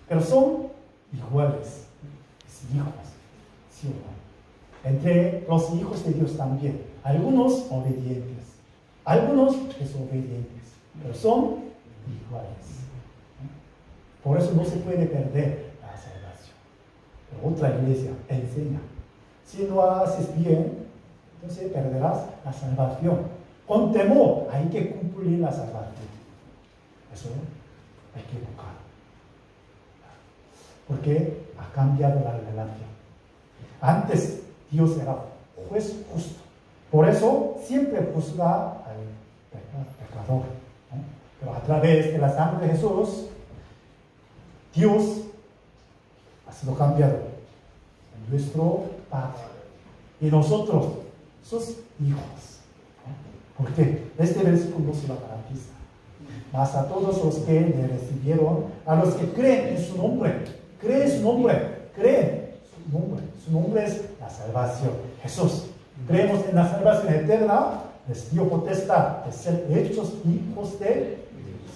pero son iguales, hijos, ¿sí o no? Entre los hijos de Dios también, algunos obedientes, algunos desobedientes, pero son iguales. Por eso no se puede perder la salvación. Pero otra iglesia enseña, si no haces bien, entonces perderás la salvación. Con temor hay que cumplir la salvación. Eso hay que buscar. Porque ha cambiado la relación. Antes Dios era juez justo. Por eso siempre juzga al pecador, ¿no? Pero a través de la sangre de Jesús, Dios ha sido cambiado en nuestro Padre. Y nosotros, sus hijos, ¿no? Porque este versículo no se lo garantiza. Mas a todos los que le recibieron, a los que creen en su nombre, creen en su nombre, creen su nombre es la salvación. Jesús. Creemos en la salvación eterna, les dio potestad de ser hechos hijos de Dios.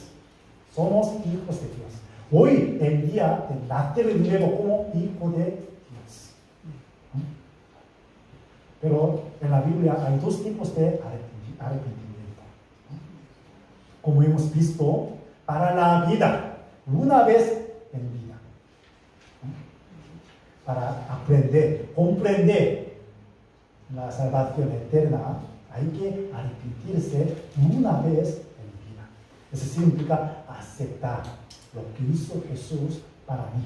Somos hijos de Dios. Hoy en día, de nacer de nuevo como hijo de Dios. Pero en la Biblia hay dos tipos de arrepentimiento. Como hemos visto, para la vida, una vez en vida. Para aprender, comprender la salvación eterna, hay que arrepentirse una vez en vida. Eso significa aceptar lo que hizo Jesús para mí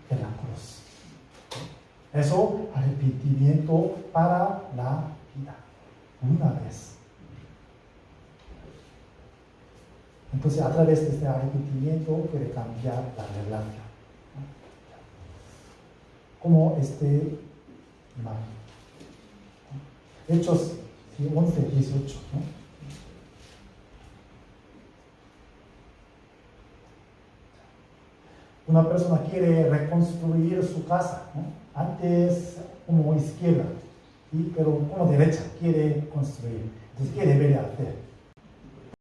en la cruz. Eso, arrepentimiento para la vida, una vez. Entonces, a través de este arrepentimiento puede cambiar la relación. Como este imagen. Hechos 11, 18. ¿no? Una persona quiere reconstruir su casa, ¿no? Antes como izquierda, pero como derecha quiere construir. Entonces, ¿qué debería hacer?